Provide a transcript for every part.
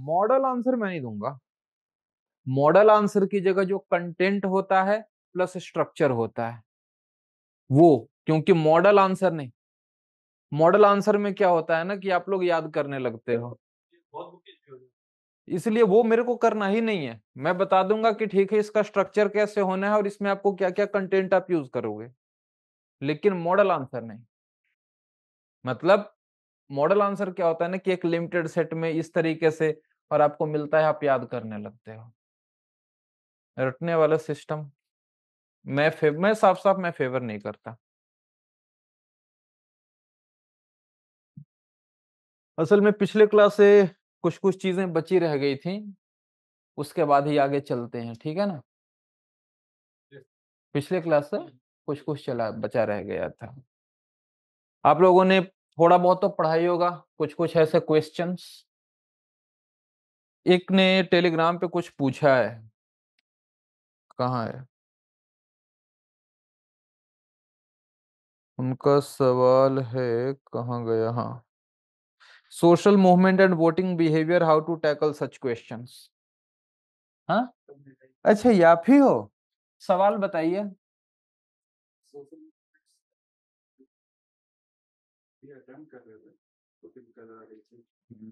Model answer मैं नहीं दूंगा। मॉडल आंसर की जगह जो कंटेंट होता है प्लस स्ट्रक्चर होता है वो, क्योंकि मॉडल आंसर नहीं, मॉडल आंसर में क्या होता है ना कि आप लोग याद करने लगते हो, इसलिए वो मेरे को करना ही नहीं है। मैं बता दूंगा कि ठीक है इसका स्ट्रक्चर कैसे होना है और इसमें आपको क्या क्या कंटेंट आप यूज करोगे, लेकिन मॉडल आंसर नहीं। मतलब मॉडल आंसर क्या होता है ना कि एक लिमिटेड सेट में इस तरीके से और आपको मिलता है, आप याद करने लगते हो। रटने वाला सिस्टम मैं साफ साफ मैं फेवर नहीं करता। असल में पिछले क्लास से कुछ कुछ चीजें बची रह गई थी, उसके बाद ही आगे चलते हैं, ठीक है ना। पिछले क्लास से कुछ कुछ चला बचा रह गया था। आप लोगों ने थोड़ा बहुत तो पढ़ाई होगा, कुछ कुछ ऐसे क्वेश्चंस। एक ने टेलीग्राम पे कुछ पूछा है, कहाँ है उनका सवाल है, कहाँ गया, हाँ। Social movement and voting behaviour, how to tackle such questions. हाँ, अच्छा ये आप ही हो, सवाल बताइए। हम्म।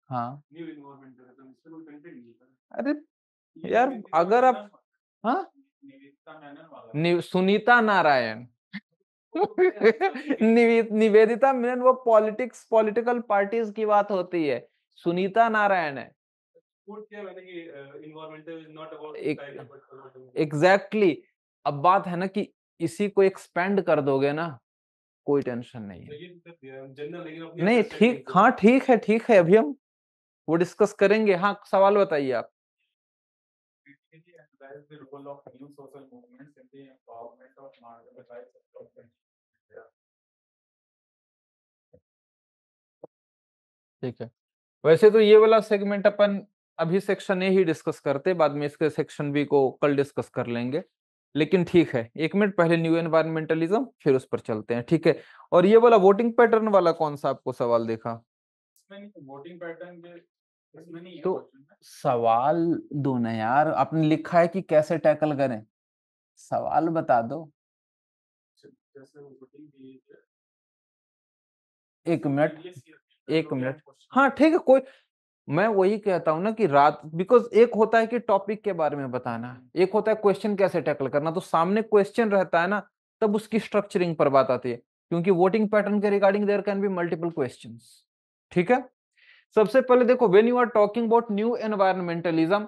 हाँ, अरे यार अगर आप, हाँ, सुनीता नारायण निवेदिता मेनन, वो पॉलिटिक्स पॉलिटिकल पार्टीज की बात होती है, सुनीता नारायण है। एग्जैक्टली अब बात है ना कि इसी को एक्सपेंड कर दोगे ना, कोई टेंशन नहीं है। नहीं ठीक, हाँ ठीक है, अभी हम वो डिस्कस करेंगे। हाँ सवाल बताइए आप। ठीक है, वैसे तो ये वाला सेगमेंट अपन अभी सेक्शन ए ही डिस्कस करते, बाद में इसके सेक्शन बी को कल डिस्कस कर लेंगे। लेकिन ठीक है, एक मिनट पहले न्यू एनवायरमेंटलिज्म फिर उस पर चलते हैं, ठीक है। और ये वाला वोटिंग पैटर्न वाला कौन सा आपको सवाल देखा? वोटिंग पैटर्न तो सवाल दो ना यार, आपने लिखा है कि कैसे टैकल करें, सवाल बता दो। एक मिनट, एक मिनट, हाँ ठीक है कोई, मैं वही कहता हूं ना कि रात, बिकॉज एक होता है कि टॉपिक के बारे में बताना, एक होता है क्वेश्चन कैसे टैकल करना, तो सामने क्वेश्चन रहता है ना, तब उसकी स्ट्रक्चरिंग पर बात आती है, क्योंकि वोटिंग पैटर्न के regarding there can be multiple questions. ठीक है, सबसे पहले देखो, when you are talking about new environmentalism,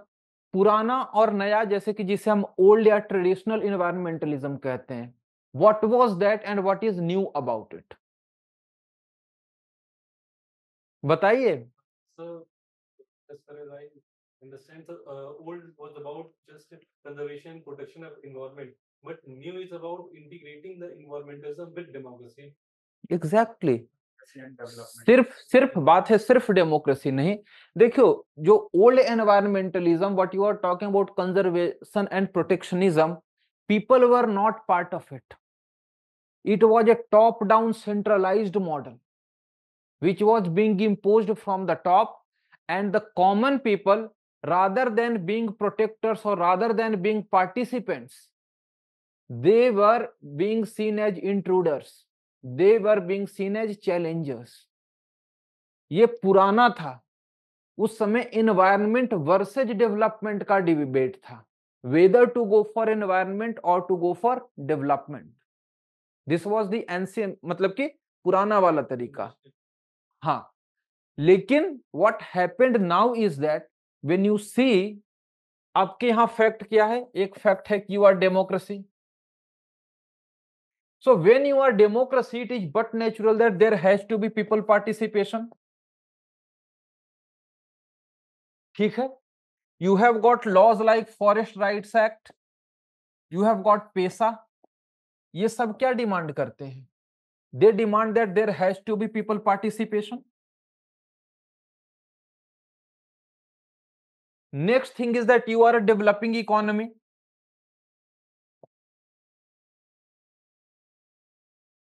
पुराना और नया, जैसे कि जिसे हम ओल्ड या ट्रेडिशनल एनवायरमेंटलिज्म कहते हैं, what was that and what is new about it, बताइए। एग्जैक्टली सिर्फ सिर्फ बात है सिर्फ डेमोक्रेसी नहीं। देखो, जो old environmentalism, what you are talking about conservation and protectionism, people were not part of it, it was a top down centralized model which was being imposed from the top, and the common people, rather than being protectors or rather than being participants, they were being seen as intruders, they were being seen as challengers। ये पुराना था, उस समय environment versus development का debate था, whether to go for environment और to go for development. This was the ancient, मतलब कि पुराना वाला तरीका। हाँ, लेकिन what happened now is that when you see, आपके यहां फैक्ट क्या है, एक फैक्ट है कि you are democracy, so when you are democracy it is but natural that there has to be people participation। ठीक है, you have got laws like forest rights act, you have got पेसा, ये सब क्या demand करते हैं, they demand that there has to be people participation। next thing is that you are a developing economy,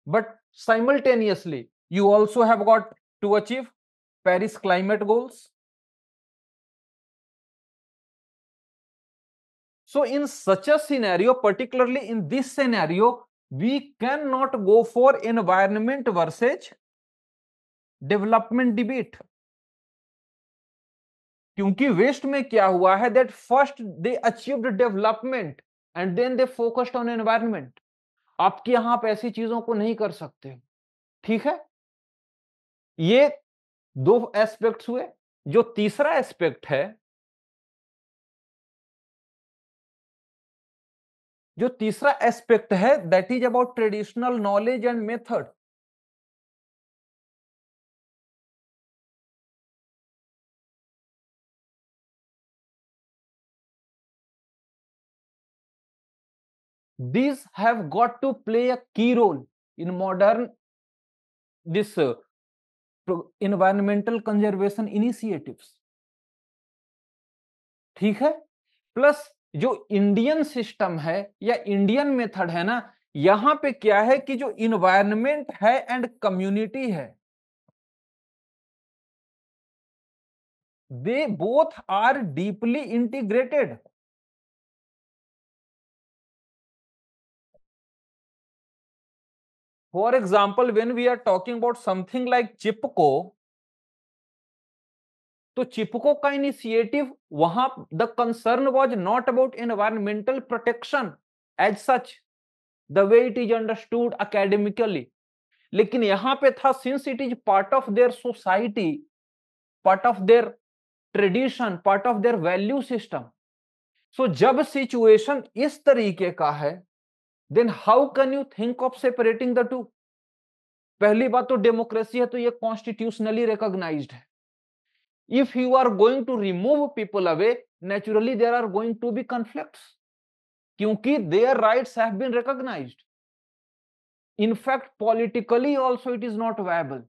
but simultaneously you also have got to achieve Paris climate goals. So in such a scenario, particularly in this scenario, we cannot go for environment versus development debate. क्योंकि west में क्या हुआ है that first they achieved development and then they focused on environment. आपके यहां आप ऐसी चीजों को नहीं कर सकते. ठीक है, ये दो एस्पेक्ट्स हुए. जो तीसरा एस्पेक्ट है, जो तीसरा एस्पेक्ट है that is about traditional knowledge and method. These have got to play a key role in modern this environmental conservation initiatives. ठीक है, प्लस जो इंडियन सिस्टम है या इंडियन मेथड है ना, यहां पे क्या है कि जो इन्वायरमेंट है एंड कम्युनिटी है, they both are deeply integrated. For example when we are talking about something like Chipko, तो चिपको का इनिशिएटिव वहां the concern was not about environmental protection as such the way it is understood academically, लेकिन यहां पे था since it is part of their society, part of their tradition, part of their value system. So जब situation इस तरीके का है, then how can you think of separating the two. पहली बात तो डेमोक्रेसी है तो ये कॉन्स्टिट्यूशनली रिकॉग्नाइज्ड है. If you are going to remove people away, naturally there are going to be conflicts, क्योंकि their rights have been recognized. In fact, politically also it is not viable,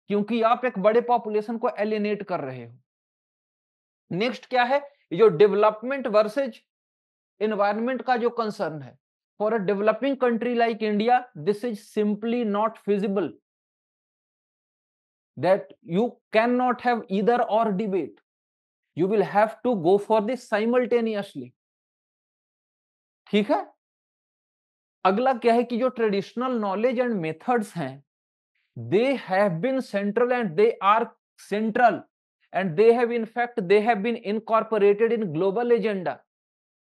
क्योंकि आप एक बड़े population को एलिनेट कर रहे हो. नेक्स्ट क्या है, जो डेवलपमेंट वर्सेज एनवायरमेंट का जो कंसर्न है, for a developing country like India this is simply not feasible. That you cannot have either or debate. You will have to go for this simultaneously. ठीक है, अगला क्या है कि जो ट्रेडिशनल नॉलेज एंड मेथड्स हैं, they have been central and they are central and they have in fact they have been incorporated in global agenda.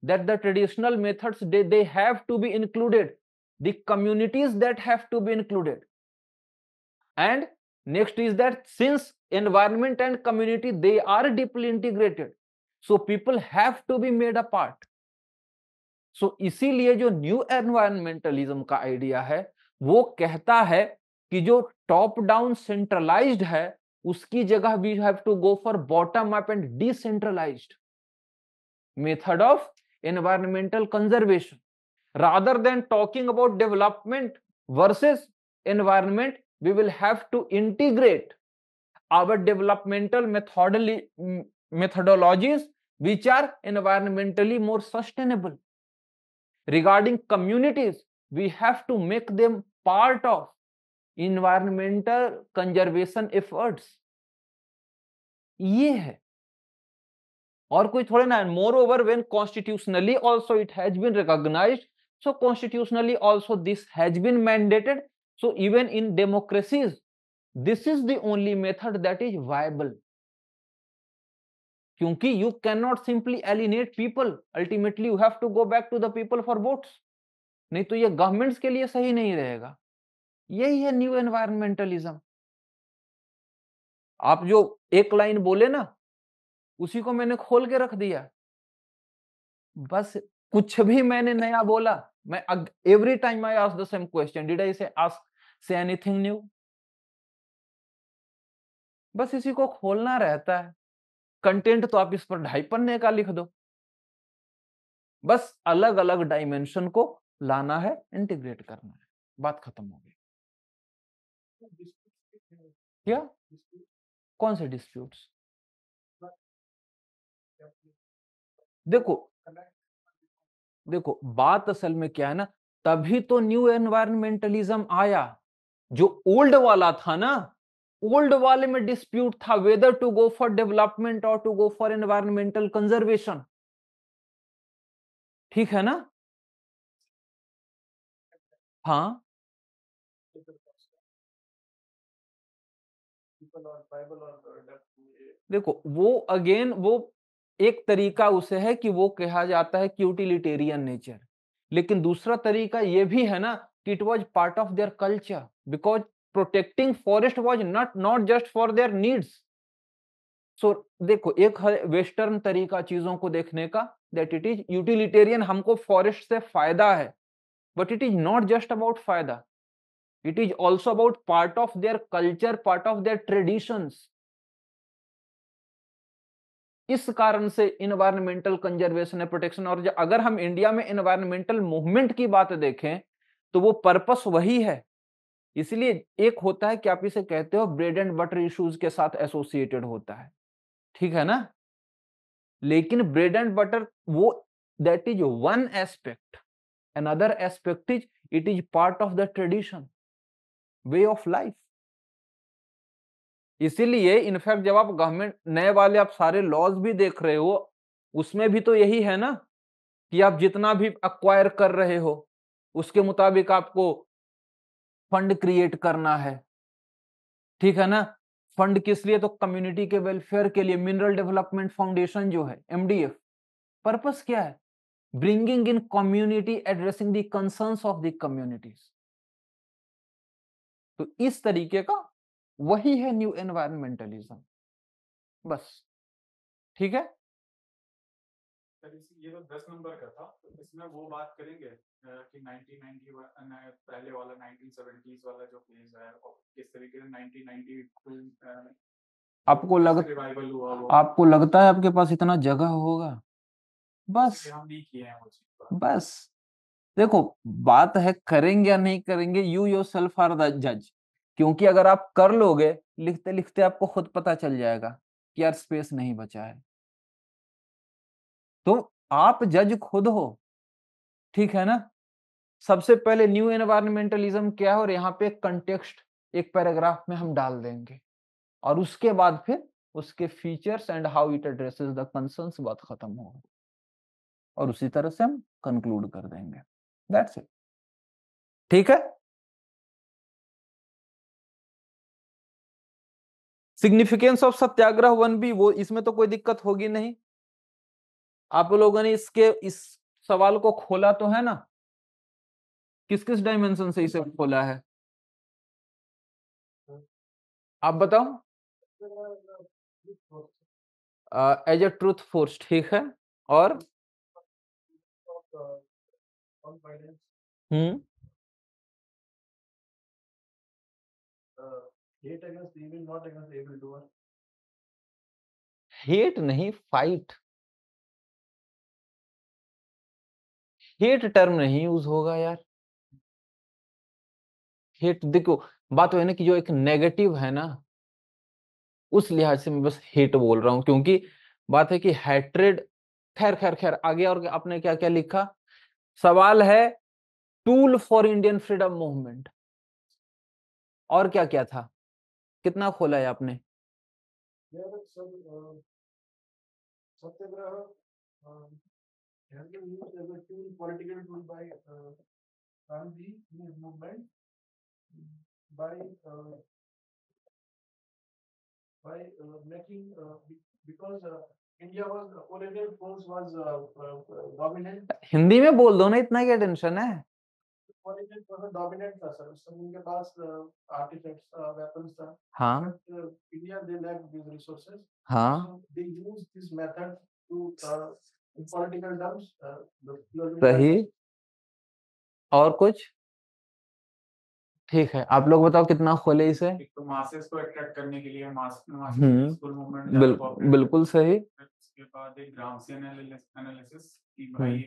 That the traditional methods they have to be included, the communities that have to be included. And next is that since environment and community they are deeply integrated, so people have to be made a part. So इसीलिए जो new environmentalism का idea है वो कहता है कि जो top down centralised है उसकी जगह we have to go for bottom up and decentralised method of environmental conservation. rather than talking about development versus environment, we will have to integrate our developmental methodologies which are environmentally more sustainable. Regarding communities, we have to make them part of environmental conservation efforts. ये है और कोई थोड़े ना. Moreover when constitutionally also it has been recognised, so constitutionally also this has been mandated. So even in democracies this is the only method that is viable, क्योंकि you cannot simply alienate people. Ultimately you have to go back to the people for votes. नहीं तो ये governments के लिए सही नहीं रहेगा. यही है न्यू एनवायरमेंटलिज्म. आप जो एक लाइन बोले ना उसी को मैंने खोल के रख दिया. बस कुछ भी मैंने नया बोला, मैं every time I ask the same question, did I say anything new. बस इसी को खोलना रहता है. कंटेंट तो आप इस पर 2.5 पन्ने का लिख दो. बस अलग अलग डायमेंशन को लाना है, इंटीग्रेट करना है, बात खत्म हो गई. क्या कौन से डिस्प्यूट्स? देखो देखो बात असल में क्या है ना, तभी तो न्यू एनवायरमेंटलिज्म आया। जो ओल्ड वाला था ना, ओल्ड वाले में डिस्प्यूट था whether to go for development और to go for environmental conservation. ठीक है ना? हाँ, देखो वो अगेन वो एक तरीका उसे है कि वो कहा जाता है कि यूटिलिटेरियन नेचर, लेकिन दूसरा तरीका ये भी है ना कि it was part of their culture, because protecting forest was not just for their needs. So देखो, एक है वेस्टर्न तरीका चीजों को देखने का, दैट इट इज यूटिलिटेरियन, हमको फॉरेस्ट से फायदा है, but it is not just about फायदा, it is also about part of their culture, part of their traditions. इस कारण से इन्वायरमेंटल कंजर्वेशन है, प्रोटेक्शन। और अगर हम इंडिया में इन्वायरमेंटल मूवमेंट की बात देखें तो वो पर्पस वही है। इसलिए एक होता है कि आप इसे कहते हो ब्रेड एंड बटर इश्यूज के साथ एसोसिएटेड होता है, ठीक है ना? लेकिन ब्रेड एंड बटर वो, that is one aspect, another aspect is it is part of the tradition, way of life. इसीलिए इनफैक्ट जब आप गवर्नमेंट नए वाले आप सारे लॉज भी देख रहे हो, उसमें भी तो यही है ना कि आप जितना भी अक्वायर कर रहे हो उसके मुताबिक आपको फंड क्रिएट करना है, ठीक है ना? फंड किस लिए? तो कम्युनिटी के वेलफेयर के लिए। मिनरल डेवलपमेंट फाउंडेशन जो है, एमडीएफ, पर्पस क्या है? Bringing in community, addressing the concerns of the communities. तो इस तरीके का वही है न्यू एनवायरमेंटलिज्म, बस। ठीक है? ये तो 10 नंबर का था, तो इसमें वो बात करेंगे कि 1990 पहले वाला 1970s वाला जो फेज है और किस तरीके से 1992 रिवाइवल हुआ वो। आपको लगता है आपके पास इतना जगह होगा? बस हम नहीं किए हैं वो चीज। बस देखो, बात है करेंगे या नहीं करेंगे, यू योरसेल्फ आर द जज। क्योंकि अगर आप कर लोगे, लिखते लिखते आपको खुद पता चल जाएगा कि यार स्पेस नहीं बचा है। तो आप जज खुद हो, ठीक है ना? सबसे पहले न्यू एनवायरमेंटलिज्म क्या है, और यहाँ पे कंटेक्स्ट एक पैराग्राफ में हम डाल देंगे, और उसके बाद फिर उसके features and how it addresses the concerns बात खत्म होगा, और उसी तरह से हम कंक्लूड कर देंगे। That's it. ठीक है? सिग्निफिकेंस ऑफ सत्याग्रह 1B, वो इसमें तो कोई दिक्कत होगी नहीं। आप लोगों ने इस सवाल को खोला तो है ना? किस किस डायमेंशन से इसे खोला है, आप बताओ। एज ए ट्रूथ फोर्स, ठीक है। और हम्म हेट नहीं, फाइट। हेट टर्म नहीं यूज होगा यार। हेट देखो, बात वो है ना कि जो एक नेगेटिव है ना, उस लिहाज से मैं बस हेट बोल रहा हूं, क्योंकि बात है कि हैट्रेड, खैर खैर खैर, आगे और आपने क्या क्या लिखा? सवाल है tool for Indian freedom movement, और क्या क्या था? कितना खोला है आपने? सत्याग्रह political tool by Gandhi movement by making because India was colonial force was dominant. Hindi में बोल दो ना, इतना क्या टेंशन है? Colonial force dominant था सर, उस समय उनके पास artifacts weapons था, हाँ but India they lacked these resources, हाँ, so they used this method to in political terms सही। और कुछ? ठीक है, आप लोग बताओ कितना खोले इसे? एक तो मासेस को अट्रैक्ट करने के लिए हम्म, मूवमेंट बिल्कुल सही। उसके बाद एक ग्रामसी एनालिसिस की भाई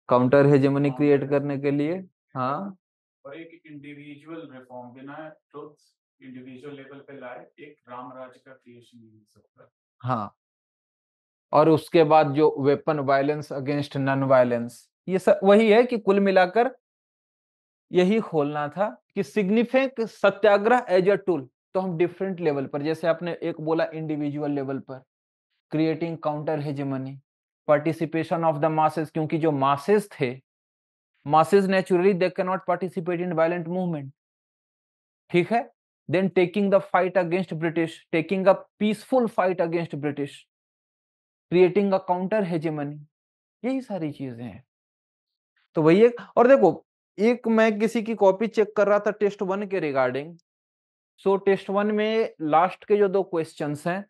काउंटर हेजेमनी क्रिएट करने के लिए। हाँ, और एक इंडिविजुअल रिफॉर्म बिना ट्रुथ इंडिविजुअल लेवल पे लाए एक राम राज्य का क्रिएशन नहीं हो सकता। हाँ, और उसके बाद जो weapon violence against non violence, ये सब वही है कि कुल मिलाकर यही खोलना था कि significant satyagraha as a tool. तो हम डिफरेंट लेवल पर, जैसे आपने एक बोला इंडिविजुअल लेवल पर, creating counter hegemony, participation of the masses, क्योंकि जो मासेस थे, masses naturally they can not participate in violent movement, ठीक है। Then taking the fight against British, taking a peaceful fight against British, creating a counter hegemony, यही सारी चीजें हैं। तो वही एक, और देखो एक मैं किसी की कॉपी चेक कर रहा था टेस्ट 1 के रिगार्डिंग। सो टेस्ट 1 में लास्ट के जो 2 क्वेश्चंस हैं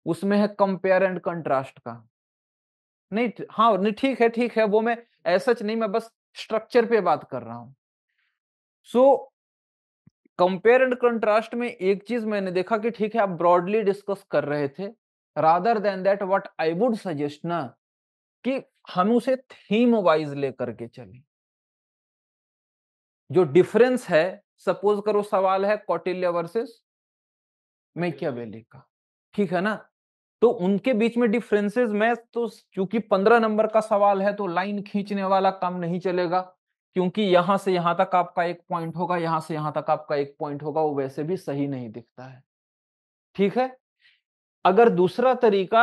उसमें है कंपेयर एंड कंट्रास्ट का। नहीं हाँ नहीं ठीक है वो मैं ऐसा नहीं, मैं बस स्ट्रक्चर पे बात कर रहा हूं। सो कंपेयर एंड कंट्रास्ट में एक चीज मैंने देखा कि ठीक है आप ब्रॉडली डिस्कस कर रहे थे, rather than that what I would suggest ना कि हम उसे थीम वाइज लेकर के चलें। जो डिफरेंस है, सपोज करो सवाल है कौटिल्य वर्सेस मैकियावेली का, ठीक है ना, तो उनके बीच में डिफरेंसेस में तो चूंकि 15 नंबर का सवाल है तो लाइन खींचने वाला काम नहीं चलेगा, क्योंकि यहां से यहां तक आपका एक पॉइंट होगा, यहां से यहां तक आपका एक पॉइंट होगा, वो वैसे भी सही नहीं दिखता है, ठीक है। अगर दूसरा तरीका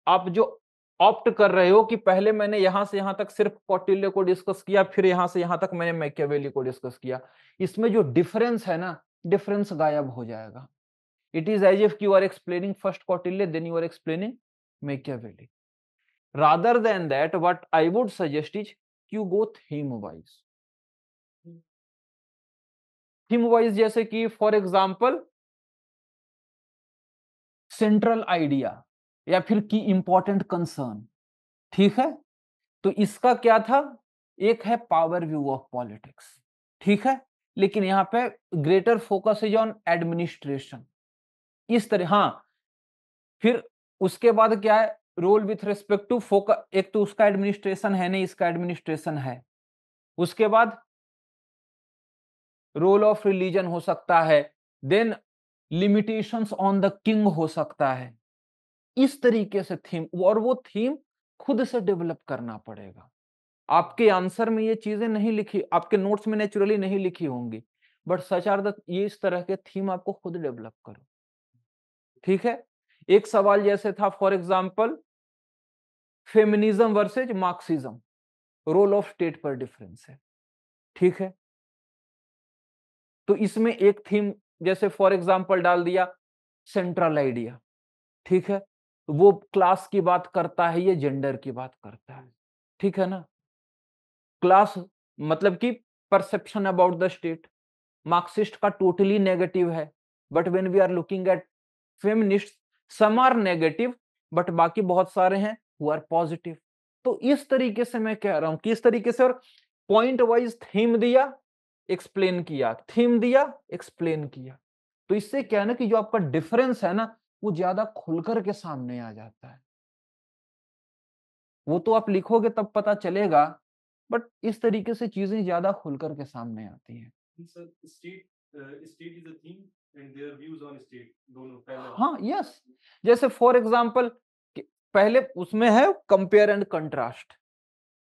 आप जो ऑप्ट कर रहे हो कि पहले मैंने यहां से यहां तक सिर्फ कौटिल्य को डिस्कस किया, फिर यहां से यहां तक मैंने मैकियावेली को डिस्कस किया, इसमें जो डिफरेंस है ना, डिफरेंस गायब हो जाएगा। It is as if you are explaining first Kautilya then you are explaining Machiavelli. rather than that what I would suggest is you go theme wise। Theme wise जैसे कि फॉर एग्जाम्पल सेंट्रल आइडिया या फिर की important concern, ठीक है। तो इसका क्या था, एक है पावर व्यू ऑफ पॉलिटिक्स, ठीक है, लेकिन यहां पे greater focus is on administration, इस तरह। हाँ, फिर उसके बाद क्या है, role with respect to focus, एक तो उसका एडमिनिस्ट्रेशन है नहीं, इसका एडमिनिस्ट्रेशन है। उसके बाद रोल ऑफ रिलीजन हो सकता है, then limitations on the king हो सकता है, इस तरीके से थीम, और वो थीम खुद से डेवलप करना पड़ेगा। आपके आंसर में ये चीजें नहीं लिखी, आपके नोट्स में नेचुरली नहीं लिखी होंगी, बट सच आर द, ये इस तरह के थीम आपको खुद डेवलप करो, ठीक है। एक सवाल जैसे था for example feminism versus Marxism, role of state पर डिफरेंस है, ठीक है। तो इसमें एक थीम जैसे फॉर एग्जाम्पल डाल दिया सेंट्रल आइडिया, ठीक है, वो क्लास की बात करता है, ये जेंडर की बात करता है, ठीक है ना। क्लास मतलब कि perception about the state, Marxist का टोटली नेगेटिव है, but when we are looking at feminist, some are negative but बाकी बहुत सारे हैं हु आर पॉजिटिव। तो इस तरीके से मैं कह रहा हूं कि इस तरीके से, और पॉइंट वाइज थीम दिया, एक्सप्लेन किया, थीम दिया, एक्सप्लेन किया। तो इससे क्या है ना कि जो आपका डिफरेंस है ना, वो ज्यादा खुलकर के सामने आ जाता है। वो तो आप लिखोगे तब पता चलेगा, बट इस तरीके से चीजें ज्यादा खुलकर के सामने आती हैं। State is a theme and their views on state दोनों पहले। हाँ यस, जैसे फॉर एग्जाम्पल पहले उसमें है कंपेयर एंड कंट्रास्ट,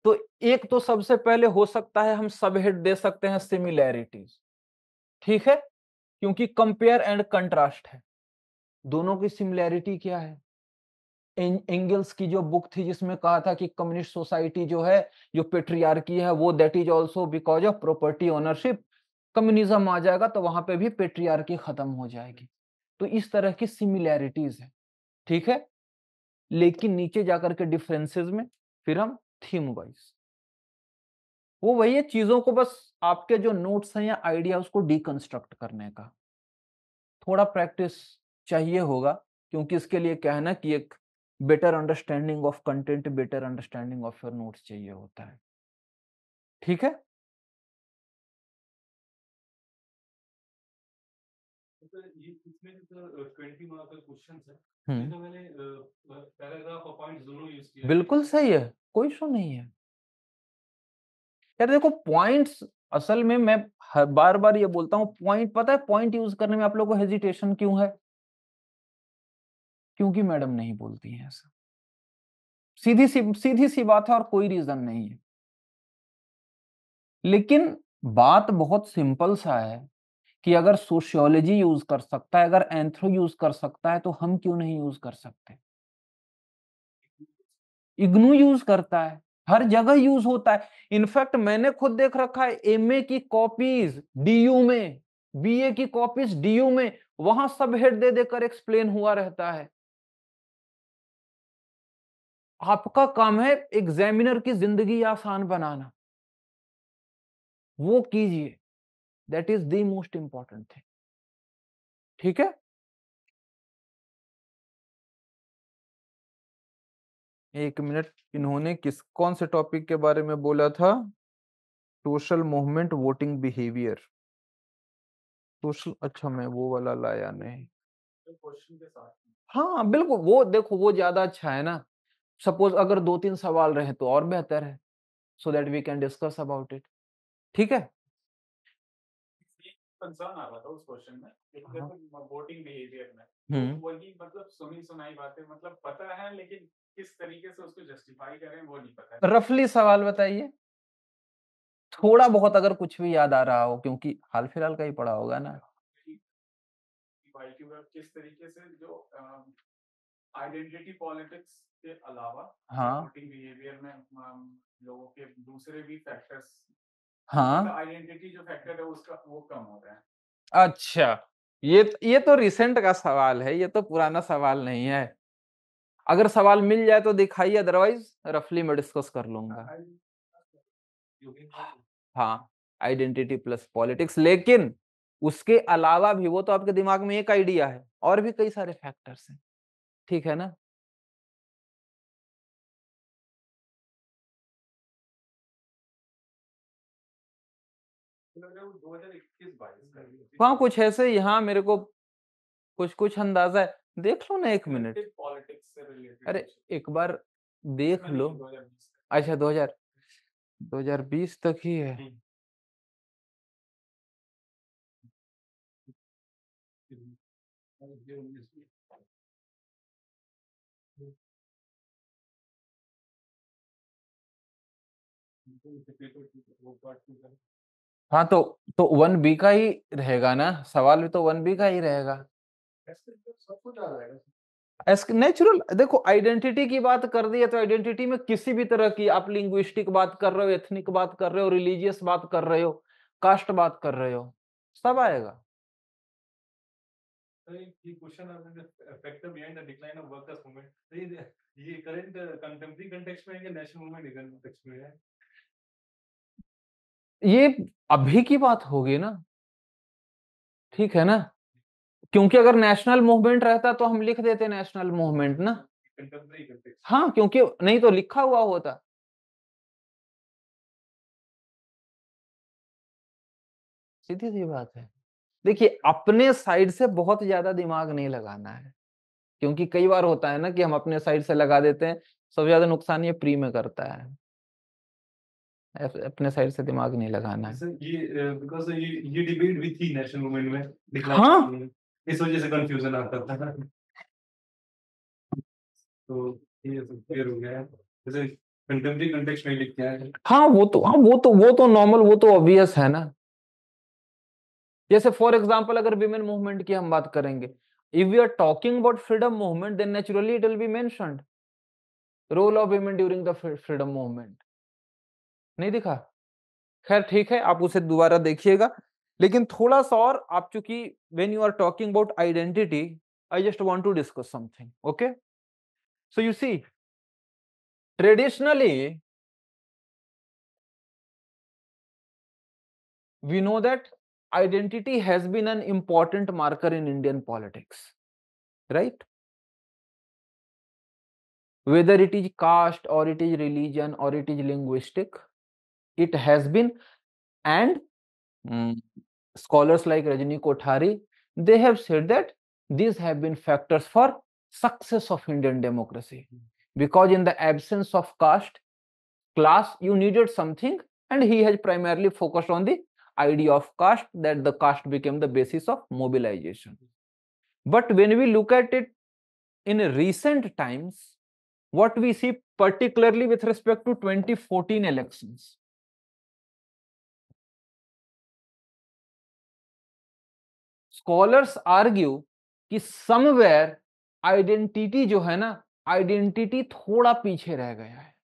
तो एक तो सबसे पहले हो सकता है हम सब हेड दे सकते हैं सिमिलैरिटीज, ठीक है, क्योंकि कंपेयर एंड कंट्रास्ट है, दोनों की सिमिलैरिटी क्या है। एंगल्स की जो बुक थी जिसमें कहा था कि कम्युनिस्ट सोसाइटी जो है, जो पेट्रियार्की है, वो that is also because of property ownership, communism आ जाएगा तो वहां पे भी पेट्रियार्की खत्म हो जाएगी। तो इस तरह की सिमिलैरिटीज है, ठीक है, लेकिन नीचे जाकर के डिफरेंसेस में फिर हम थीम वाइज, वो वही है, चीजों को बस आपके जो नोट्स हैं या आइडिया उसको डिकंस्ट्रक्ट करने का थोड़ा प्रैक्टिस चाहिए होगा, क्योंकि इसके लिए क्या है ना कि एक better understanding of content, better understanding of your notes चाहिए होता है, ठीक है। ये इसमें जो 20 मार्क का क्वेश्चंस है, हम्म, इसमें मैंने पैराग्राफ और पॉइंट्स दोनों यूज किया है। बिल्कुल सही है, कोई इशू नहीं है यार। देखो पॉइंट्स, असल में मैं बार बार ये बोलता हूँ, पॉइंट, पता है पॉइंट यूज करने में आप लोगों को हेजिटेशन क्यों है, क्योंकि मैडम नहीं बोलती है ऐसा, सीधी सी बात है, और कोई रीजन नहीं है। लेकिन बात बहुत सिंपल सा है कि अगर सोशियोलॉजी यूज कर सकता है, अगर एंथ्रो यूज कर सकता है, तो हम क्यों नहीं यूज कर सकते? इग्नू यूज करता है, हर जगह यूज होता है। इनफैक्ट मैंने खुद देख रखा है, एमए की कॉपीज डीयू में, बीए की कॉपीज डीयू में, वहां सब हेड दे देकर एक्सप्लेन हुआ रहता है। आपका काम है एग्जामिनर की जिंदगी आसान बनाना, वो कीजिए, that is the most important thing. ठीक है, एक मिनट, इन्होंने कौन से टॉपिक के बारे में बोला था? Social movement, voting behaviour, social, अच्छा मैं वो वाला लाया नहीं। क्वेश्चन के साथ हाँ बिल्कुल, वो देखो वो ज्यादा अच्छा है ना। सपोज अगर 2-3 सवाल रहे तो और बेहतर है, so that we can discuss about it. ठीक है। कंसर्न आ रहा था उस क्वेश्चन में, लेकिन हाँ। जैसे वोटिंग बिहेवियर में तो हम्म, वही मतलब सुनी सुनाई बातें, मतलब पता है लेकिन किस तरीके से उसको जस्टिफाई करें वो नहीं पता है। रफली सवाल बताइए, थोड़ा बहुत अगर कुछ भी याद आ रहा हो, क्योंकि हाल फिलहाल का ही पढ़ा होगा ना। वाईक्यू में किस तरीके से जो आइडेंटिटी पॉलिटिक्स के अलावा हाँ वोटिंग बिहेवियर में लोगों के दूसरे भी फैक्टर्स, मतलब हाँ। आइडेंटिटी जो फैक्टर है उसका वो कम हो रहा है। अच्छा, ये तो रिसेंट का सवाल है, ये तो पुराना सवाल नहीं है। अगर सवाल मिल जाए तो दिखाइए, अदरवाइज रफली मैं डिस्कस कर लूंगा। हाँ, आइडेंटिटी प्लस पॉलिटिक्स, लेकिन उसके अलावा भी, वो तो आपके दिमाग में एक आइडिया है, और भी कई सारे फैक्टर्स हैं। ठीक है ना? लग रहा है वो 2021-22 का हाँ कुछ ऐसे ही, हाँ मेरे को कुछ कुछ अंदाजा है, देख लो ना एक मिनट। पॉलिटिक्स से रिलेटेड। अरे एक बार देख लो। 2020 अच्छा 2020 तक ही है। हाँ तो 1B का ही रहेगा ना, सवाल भी तो 1B का ही रहेगा। सब कुछ आ जाएगा। नेचुरल, देखो आइडेंटिटी की बात कर दी है तो आइडेंटिटी में किसी भी तरह की, आप लिंग्विस्टिक बात कर रहे हो, एथनिक बात कर रहे हो, रिलीजियस बात कर रहे हो, कास्ट बात कर रहे हो, सब आएगा। ये क्वेश्चन आपने factor behind the decline of workers movement, ये करंट कंटेम्परेरी कॉन्टेक्स्ट में है कि नेशनल मूवमेंट कॉन्टेक्स्ट में है? ये अभी की बात होगी ना, ठीक है ना? क्योंकि अगर नेशनल मूवमेंट रहता तो हम लिख देते नेशनल मूवमेंट ना। Contemporary context. हाँ क्योंकि नहीं तो लिखा हुआ होता। सीधी सी बात है। देखिए अपने साइड से बहुत ज्यादा दिमाग नहीं लगाना है, क्योंकि कई बार होता है ना कि हम अपने साइड से लगा देते हैं, सबसे ज्यादा नुकसान ये प्री में करता है। अपने साइड से दिमाग नहीं लगाना है। ये बिकॉज़ ये डिबेट भी थी नेशनल मूवमेंट में डिक्लाइन, हाँ इस वजह से कंफ्यूजन आता था। तो ये सब क्लियर हो गया है, जैसे कंटेम्परेरी कॉन्टेक्स्ट में लिख क्या है। हाँ, वो तो नॉर्मल, वो तो ऑब्वियस है ना। जैसे फॉर एग्जाम्पल अगर विमेन मूवमेंट की हम बात करेंगे, if we are talking about freedom movement, then naturally it will be mentioned role of women during the freedom movement. नहीं दिखा? खैर ठीक है, आप उसे दोबारा देखिएगा। लेकिन थोड़ा सा और, आप चूंकि when you are talking about identity, I just want to discuss something, okay? So you see, traditionally we know that identity has been an important marker in Indian politics, right? Whether it is caste or it is religion or it is linguistic, it has been. And mm, scholars like Rajni Kothari, they have said that these have been factors for success of Indian democracy, because in the absence of caste, class, you needed something, and he has primarily focused on the idea of caste, that the caste became the basis of mobilization. But when we look at it in recent times, what we see particularly with respect to 2014 elections, scholars argue कि somewhere identity जो है ना, identity थोड़ा पीछे रह गया है,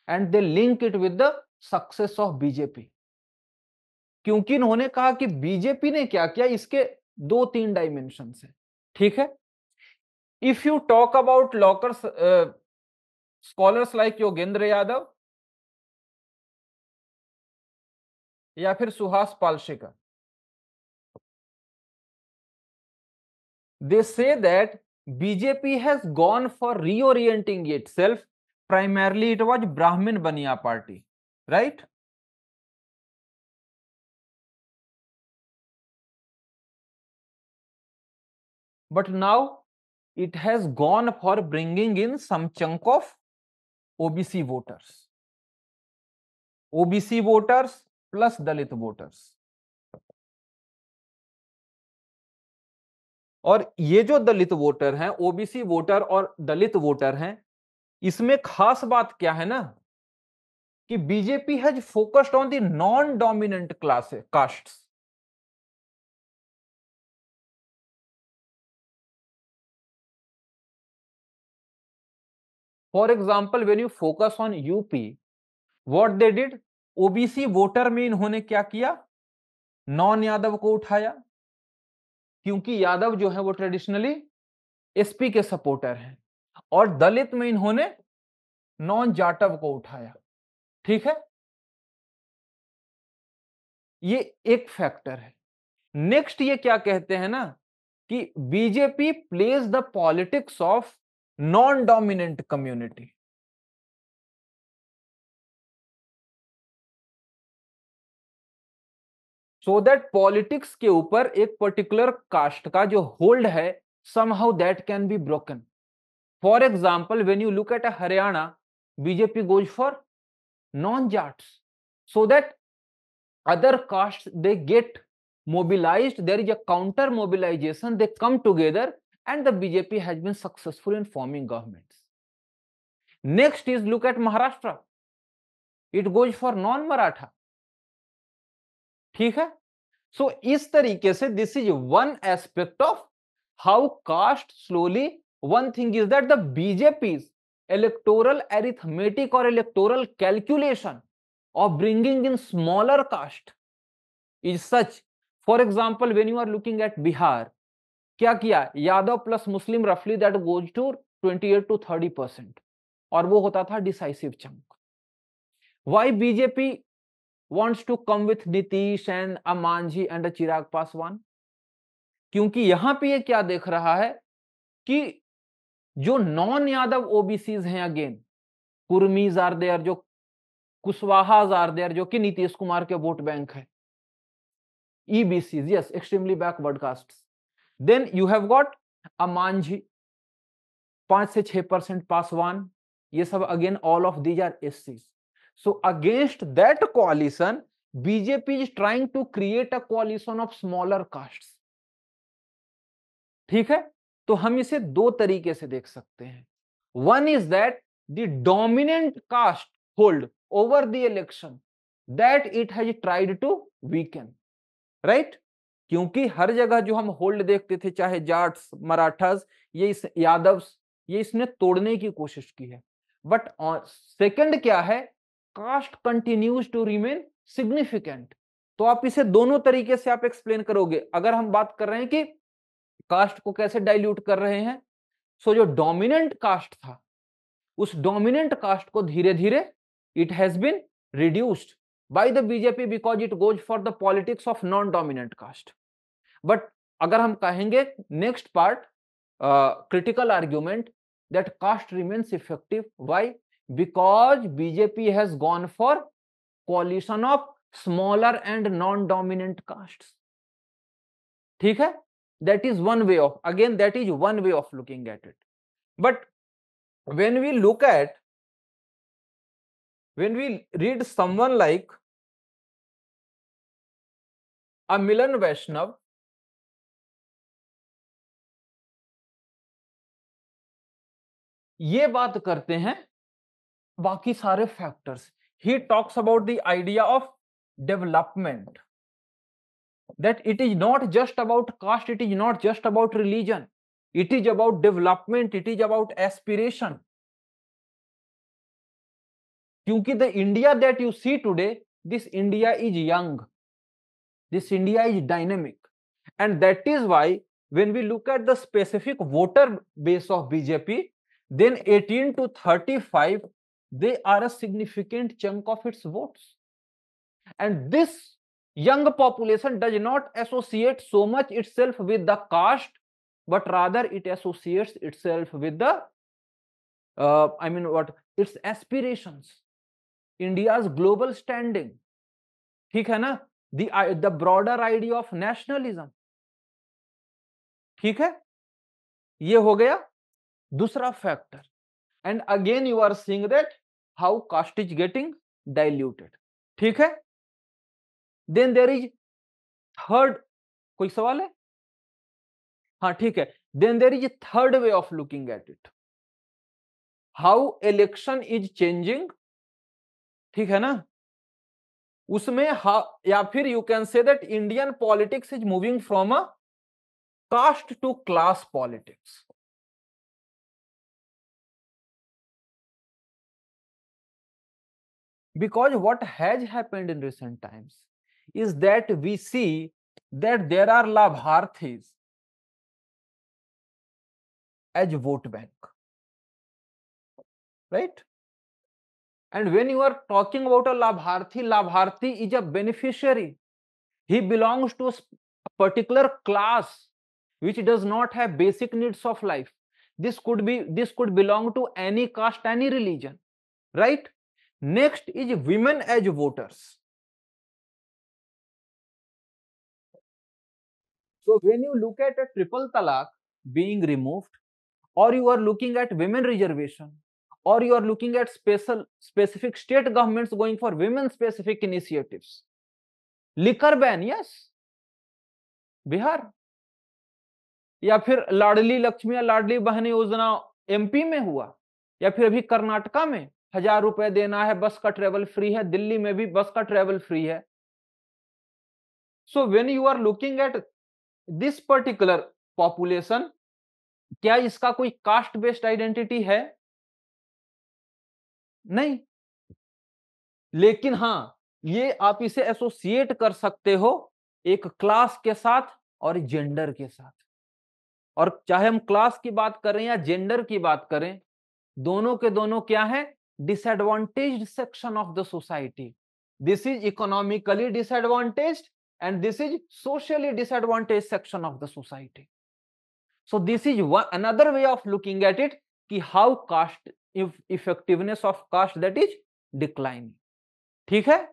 and they link it with the success of BJP. क्योंकि इन्होंने कहा कि बीजेपी ने क्या किया, इसके 2-3 डायमेंशन है, ठीक है। If you talk about lockers, scholars like Yogendra Yadav या फिर Suhas पालशेकर, they say that BJP has gone for reorienting itself. Primarily, it was Brahmin Baniya party, right? But now it has gone for bringing in some chunk of OBC voters. OBC voters plus Dalit voters. और ये जो दलित voter हैं, OBC voter और दलित voter हैं, इसमें खास बात क्या है ना कि BJP has focused on the non dominant class castes. For example when you focus on UP, what they did, OBC voter में इन्होंने क्या किया, नॉन यादव को उठाया, क्योंकि यादव जो है वो ट्रेडिशनली एसपी के सपोर्टर हैं, और दलित में इन्होंने नॉन जाटव को उठाया, ठीक है। ये एक फैक्टर है। नेक्स्ट ये क्या कहते हैं ना कि BJP plays the politics of non dominant community. So that politics के ऊपर एक पर्टिकुलर कास्ट का जो होल्ड है, somehow that can be broken. For example, when you look at a Haryana, BJP goes for non-Jats, so that other castes they get mobilized. There is a counter mobilization. They come together, and the BJP has been successful in forming governments. Next is look at Maharashtra. It goes for non-Maratha. ठीक है। सो इस तरीके से this is one aspect of how caste slowly, one thing is that the BJP's electoral arithmetic or electoral calculation of bringing in smaller caste is such. For example, when you are looking at Bihar, क्या किया, Yadav plus मुस्लिम रफली that goes to 28 to 30%, और वो होता था decisive chunk. Why BJP wants to come with Nitish and a Manjhi and a Chirag Paswan? क्योंकि यहां पे ये क्या देख रहा है कि जो नॉन यादव ओबीसीज हैं, अगेन कुर्मीज आर देयर, जो कुशवाहाज आर देयर, जो कि नीतीश कुमार के वोट बैंक है, EBCs, yes, extremely backward castes. Then you have got a Manjhi, 5 से 6% पासवान, ये सब again all of these are एससीज। So against that coalition, BJP is trying to create a coalition of smaller castes. ठीक है, तो हम इसे दो तरीके से देख सकते हैं। One is that the dominant caste hold over the election that it has tried to weaken, right? क्योंकि हर जगह जो हम होल्ड देखते थे, चाहे जाट्स, मराठास, ये इस यादव्स, ये इसने तोड़ने की कोशिश की है। बट सेकंड क्या है, caste continues to remain significant. तो आप इसे दोनों तरीके से आप एक्सप्लेन करोगे। अगर हम बात कर रहे हैं कि कास्ट को कैसे डाइल्यूट कर रहे हैं, सो जो डोमिनेंट कास्ट था, उस डोमिनेंट कास्ट को धीरे धीरे it has been reduced by the BJP because it goes for the politics of non dominant caste. But अगर हम कहेंगे next part, critical argument, that caste remains effective, why, because BJP has gone for coalition of smaller and non-dominant castes. ठीक है, that is one way of, again that is one way of looking at it. But when we look at, when we read someone like a Milan Vaishnav, ये बात करते हैं बाकी सारे factors. He talks about the idea of development. that it is not just about caste, it is not just about religion, it is about development, it is about aspiration. क्योंकि the India that you see today, this India is young, this India is dynamic, and that is why when we look at the specific voter base of BJP, then 18 to 35, they are a significant chunk of its votes. And this young population does not associate so much itself with the caste, but rather it associates itself with the its aspirations, India's global standing, ठीक है ना, the broader idea of nationalism. ठीक है, ये हो गया दूसरा factor. And again you are seeing that how caste is getting diluted. ठीक है, देन देयर इज थर्ड. कोई सवाल है? हाँ ठीक है. Then there is third way of looking at it, how election is changing. ठीक है ना, उसमें या फिर you can say that Indian politics is moving from a caste to class politics. Because what has happened in recent times is that we see that there are Labharthis as vote bank, right? And when you are talking about a Labharthi is a beneficiary. He belongs to a particular class which does not have basic needs of life. This could belong to any caste, any religion, right? Next is women as voters. So when you look at a triple talaq being removed, or you are looking at women reservation, or you are looking at specific state governments going for women specific initiatives, liquor ban, yes, Bihar, या फिर लाडली लक्ष्मी या लाडली बहन योजना MP में हुआ, या फिर अभी कर्नाटका में 1000 रुपए देना है, बस का ट्रेवल फ्री है, दिल्ली में भी बस का ट्रेवल फ्री है. So when you are looking at this particular population, क्या इसका कोई कास्ट बेस्ड आइडेंटिटी है? नहीं. लेकिन हां, ये आप इसे एसोसिएट कर सकते हो एक क्लास के साथ और जेंडर के साथ. और चाहे हम क्लास की बात करें या जेंडर की बात करें, दोनों के दोनों क्या है? Disadvantaged section of the society. This is economically disadvantaged and this is socially disadvantaged section of the society. So this is another way of looking at it, कि how caste effectiveness of caste that is declining. ठीक है,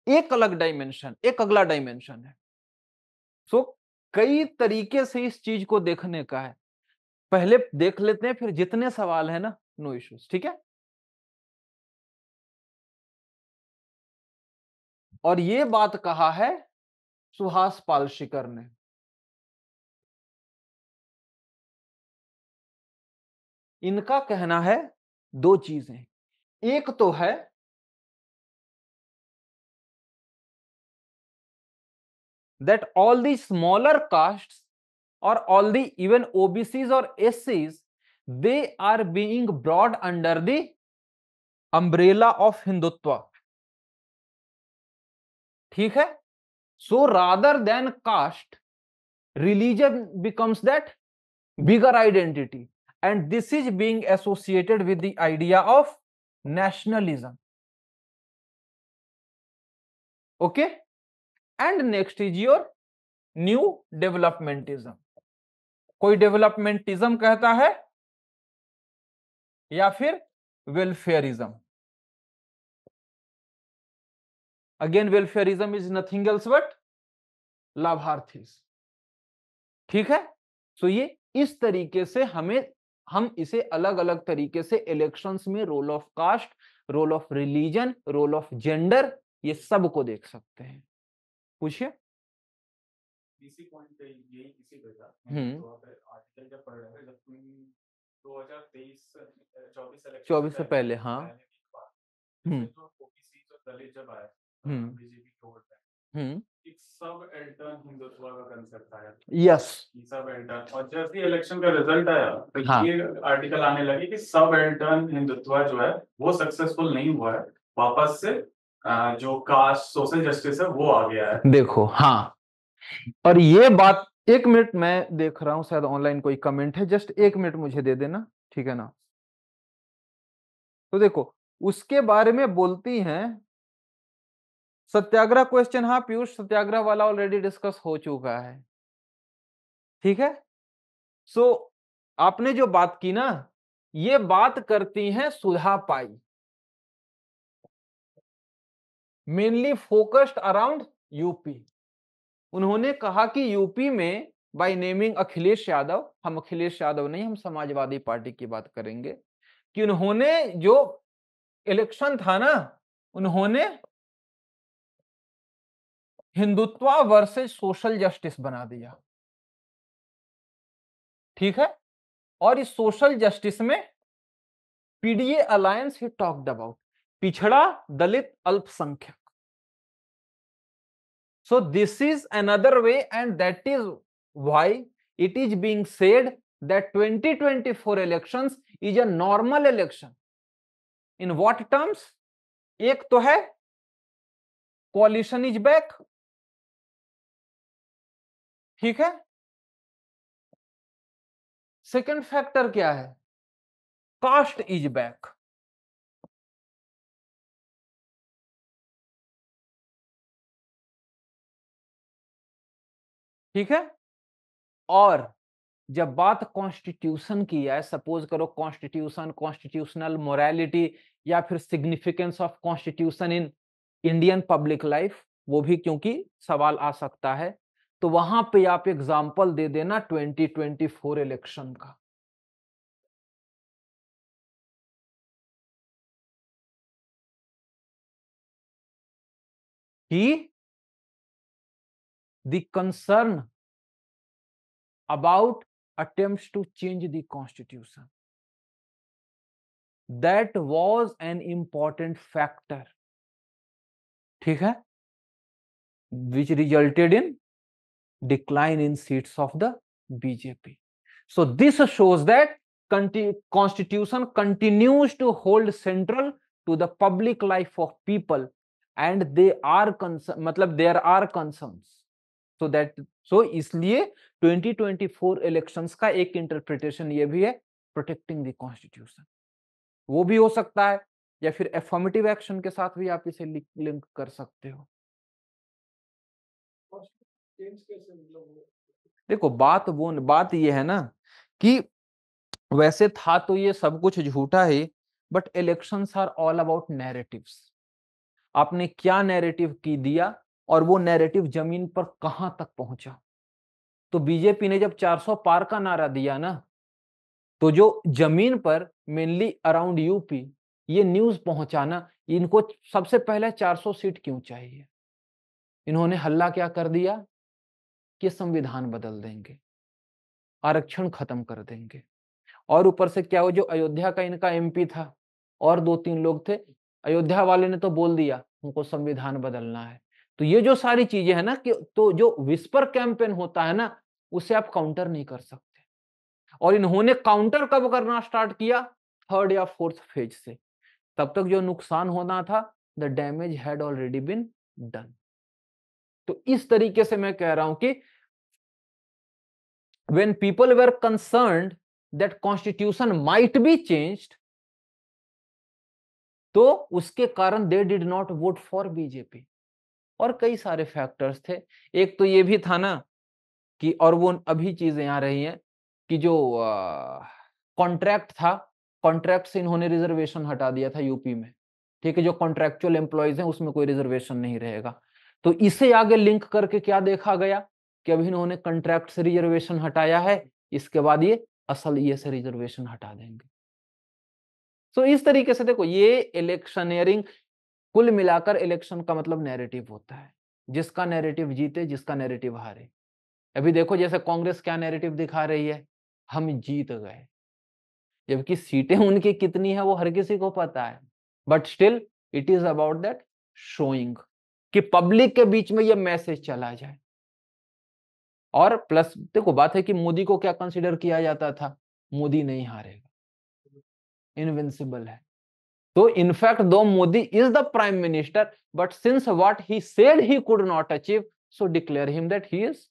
एक अलग dimension, एक अगला dimension है. सो कई तरीके से इस चीज को देखने का है. पहले देख लेते हैं, फिर जितने सवाल है ना, नो इश्यूज. ठीक है, और ये बात कहा है सुहास पालशिकर ने. इनका कहना है दो चीजें. एक तो है that all the smaller castes or all the even OBCs or SCs, they are being brought under the umbrella of Hindutva. ठीक है, so rather than caste, religion becomes that bigger identity, and this is being associated with the idea of nationalism. Okay, and next is your new developmentism. कोई developmentism कहता है या फिर welfarism. Again welfarism is nothing else but लाभार्थीज. ठीक है, सो ये इस तरीके से हम इसे अलग अलग तरीके से इलेक्शंस में role of caste, role of religion, role of gender, ये सब को देख सकते हैं. पूछिए. इसी पॉइंट पे यही इसी पे था. तो आप आर्टिकल जब पढ़ रहे थे, जब तुम 2023-24 से पहले, हाँ, जो ओबीसी और दलित जब आए बीजेपी के वोट बैंक, एक सब एल्टर्न हिंदुत्व का कंसेप्ट आया, यस सब एल्टर्न, और जैसे ही इलेक्शन का रिजल्ट आया तो हाँ ये आर्टिकल आने लगे कि सब एल्टर्न हिंदुत्व जो है वो सक्सेसफुल नहीं हुआ है, वापस से जो कास्ट सोशल जस्टिस है वो आ गया है। देखो हाँ, और ये बात, एक मिनट मैं देख रहा हूं शायद ऑनलाइन कोई कमेंट है, जस्ट एक मिनट मुझे दे देना, ठीक है ना। तो देखो उसके बारे में बोलती हैं सत्याग्रह क्वेश्चन, हाँ पीयूष सत्याग्रह वाला ऑलरेडी डिस्कस हो चुका है, ठीक है। सो आपने जो बात की ना, ये बात करती हैं सुधा पाई, मेनली फोकस्ड अराउंड यूपी। उन्होंने कहा कि यूपी में बाय नेमिंग अखिलेश यादव, हम अखिलेश यादव नहीं, हम समाजवादी पार्टी की बात करेंगे, कि उन्होंने जो इलेक्शन था ना, उन्होंने हिंदुत्व वर्सेस सोशल जस्टिस बना दिया, ठीक है। और इस सोशल जस्टिस में PDA alliance he talked about, पिछड़ा, दलित, अल्पसंख्यक। So this is another way, and that is why it is being said that 2024 elections is a normal election. In what terms? एक तो है coalition is back, ठीक है। Second factor क्या है? Cast is back, ठीक है। और जब बात कॉन्स्टिट्यूशन की है, सपोज करो कॉन्स्टिट्यूशन, कॉन्स्टिट्यूशनल मोरालिटी, या फिर significance of constitution in Indian public life, वो भी क्योंकि सवाल आ सकता है, तो वहां पे आप एग्जांपल दे देना 2024 इलेक्शन का। कि the concern about attempts to change the constitution, that was an important factor, ठीक है, which resulted in decline in seats of the BJP. So this shows that constitution continues to hold central to the public life of people, and they are मतलब there are concerns, so that so इसलिए 2024 elections का एक interpretation ये भी है, protecting the constitution. वो भी हो सकता है, या फिर एफर्मेटिव एक्शन के साथ भी आप इसे लिंक कर सकते हो। देखो बात ये है ना कि वैसे था तो ये सब कुछ झूठा है, but elections are all about narratives. आपने क्या नैरेटिव की दिया और वो नैरेटिव जमीन पर कहां तक पहुंचा। तो बीजेपी ने जब 400 पार का नारा दिया ना, तो जो जमीन पर मेनली अराउंड यूपी ये न्यूज पहुंचाना, इनको सबसे पहले 400 सीट क्यों चाहिए। इन्होंने हल्ला क्या कर दिया कि संविधान बदल देंगे, आरक्षण खत्म कर देंगे, और ऊपर से क्या, वो जो अयोध्या का इनका एमपी था और 2-3 लोग थे, अयोध्या वाले ने तो बोल दिया उनको संविधान बदलना है। तो ये जो सारी चीजें है ना, कि तो जो विस्पर कैंपेन होता है ना, उसे आप काउंटर नहीं कर सकते। और इन्होंने काउंटर कब करना स्टार्ट किया? 3rd या 4th फेज से। तब तक जो नुकसान होना था, the damage had already been done. तो इस तरीके से मैं कह रहा हूं कि when people were concerned that constitution might be changed, तो उसके कारण they did not vote for BJP. और कई सारे फैक्टर्स थे, एक तो ये भी था ना कि, और वो अभी चीजें आ रही हैं कि जो कॉन्ट्रैक्ट था, कॉन्ट्रैक्ट से इन्होंने रिजर्वेशन हटा दिया था यूपी में, ठीक है। जो कॉन्ट्रैक्चुअल एम्प्लॉयज हैं उसमें कोई रिजर्वेशन नहीं रहेगा। तो इसे आगे लिंक करके क्या देखा गया कि अभी इन्होंने कॉन्ट्रैक्ट से रिजर्वेशन हटाया है, इसके बाद ये असल ये से रिजर्वेशन हटा देंगे। तो इस तरीके से देखो, ये इलेक्शनियरिंग, कुल मिलाकर इलेक्शन का मतलब नैरेटिव होता है, जिसका नैरेटिव जीते, जिसका नैरेटिव हारे। अभी देखो जैसे कांग्रेस क्या नैरेटिव दिखा रही है, हम जीत गए, जबकि सीटें उनकी कितनी है वो हर किसी को पता है, but still it is about that showing. कि पब्लिक के बीच में ये मैसेज चला जाए। और प्लस देखो बात है कि मोदी को क्या कंसीडर किया जाता था, मोदी नहीं हारेगा, इनविंसिबल है। तो इनफैक्ट दो Modi is the prime minister, but since what he said he could not achieve, so declare him that he is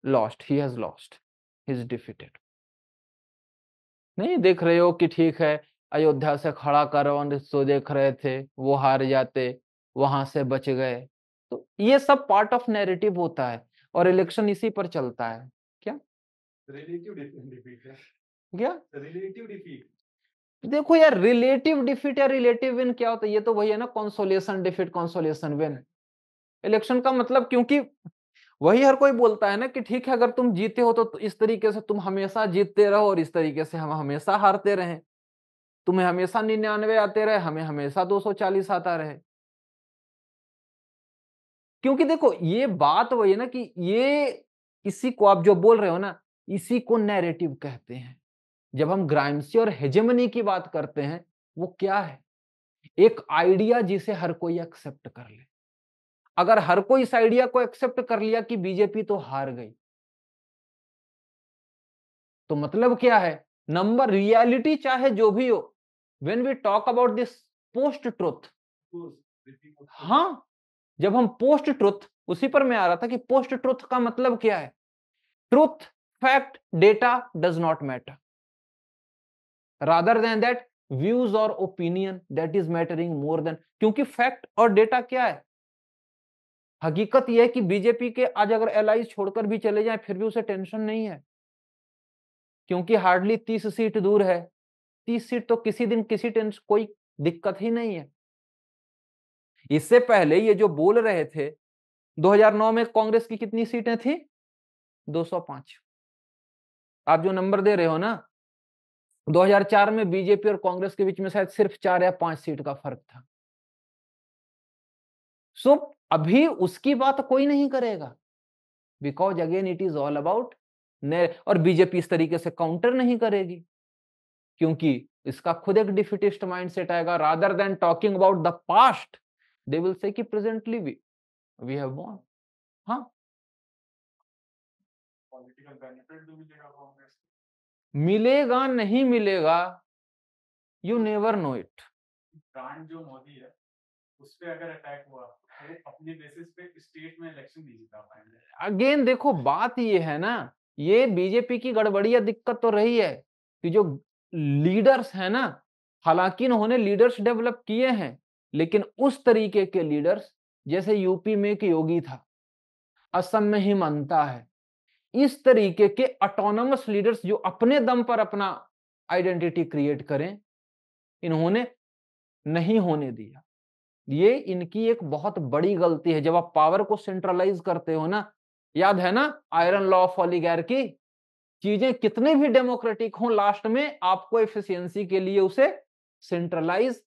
lost, he has lost, he is defeated. नहीं देख रहे हो कि ठीक है अयोध्या से खड़ा करवाने तो देख रहे थे, वो हार जाते, वहां से बच गए। तो ये सब पार्ट ऑफ नैरेटिव होता है और इलेक्शन इसी पर चलता है। क्या रिलेटिव डिफीट है, क्या रिलेटिव डिफीट। देखो यार, रिलेटिव डिफीट या रिलेटिव विन क्या होता है, ये तो वही है ना, consolation defeat consolation win. Election का मतलब, क्योंकि वही हर कोई बोलता है ना कि ठीक है अगर तुम जीते हो तो इस तरीके से तुम हमेशा जीतते रहो और इस तरीके से हम हमेशा हारते रहे, तुम्हें हमेशा 99 आते रहे, हमें हमेशा 240 आता रहे। क्योंकि देखो ये बात वही है ना कि ये इसी को आप जो बोल रहे हो ना, इसी को नैरेटिव कहते हैं। जब हम ग्राइम्सी और हेजेमनी की बात करते हैं, वो क्या है, एक आइडिया जिसे हर कोई एक्सेप्ट कर ले। अगर हर कोई इस आइडिया को एक्सेप्ट कर लिया कि बीजेपी तो हार गई, तो मतलब क्या है, नंबर रियलिटी चाहे जो भी हो, when we talk about this post truth, हाँ जब हम पोस्ट ट्रुथ, उसी पर मैं आ रहा था कि पोस्ट ट्रुथ का मतलब क्या है, truth, fact, data does not matter, rather than that views और opinion that is mattering more than. क्योंकि फैक्ट और डेटा क्या है, हकीकत यह है कि बीजेपी के आज अगर एलाइज छोड़कर भी चले जाएं फिर भी उसे टेंशन नहीं है, क्योंकि हार्डली 30 सीट दूर है। 30 सीट तो किसी दिन किसी टेंशन कोई दिक्कत ही नहीं है। इससे पहले ये जो बोल रहे थे 2009 में कांग्रेस की कितनी सीटें थी, 205। आप जो नंबर दे रहे हो ना, 2004 में बीजेपी और कांग्रेस के बीच में शायद सिर्फ 4 या 5 सीट का फर्क था। सो अभी उसकी बात कोई नहीं करेगा, because again it is all about, और बीजेपी इस तरीके से काउंटर नहीं करेगी, क्योंकि इसका खुद एक डिफिटिस्ट माइंडसेट आएगा। Rather than talking about the past, they will say कि प्रेजेंटली वी हैव वॉन। हाँ, पॉलिटिकल बेनिफिट भी मिलेगा कांग्रेस, मिलेगा नहीं मिलेगा, you never know it. Brand जो मोदी है उस पे अगर अटैक हुआ तो अपने बेसिस पे स्टेट में इलेक्शन नहीं जिता पाएंगे। अगेन देखो बात ये है ना, ये बीजेपी की गड़बड़िया दिक्कत तो रही है कि जो लीडर्स है ना, हालांकि उन्होंने लीडर्स डेवलप किए हैं, लेकिन उस तरीके के लीडर्स जैसे यूपी में एक योगी था, असम में हिमंता है, इस तरीके के ऑटोनमस लीडर्स जो अपने दम पर अपना आइडेंटिटी क्रिएट करें, इन्होंने नहीं होने दिया। ये इनकी एक बहुत बड़ी गलती है। जब आप पावर को सेंट्रलाइज करते हो ना, याद है ना आयरन लॉ ऑफ ओलिगार्की, चीजें कितने भी डेमोक्रेटिक हो, लास्ट में आपको एफिशिएंसी के लिए उसे सेंट्रलाइज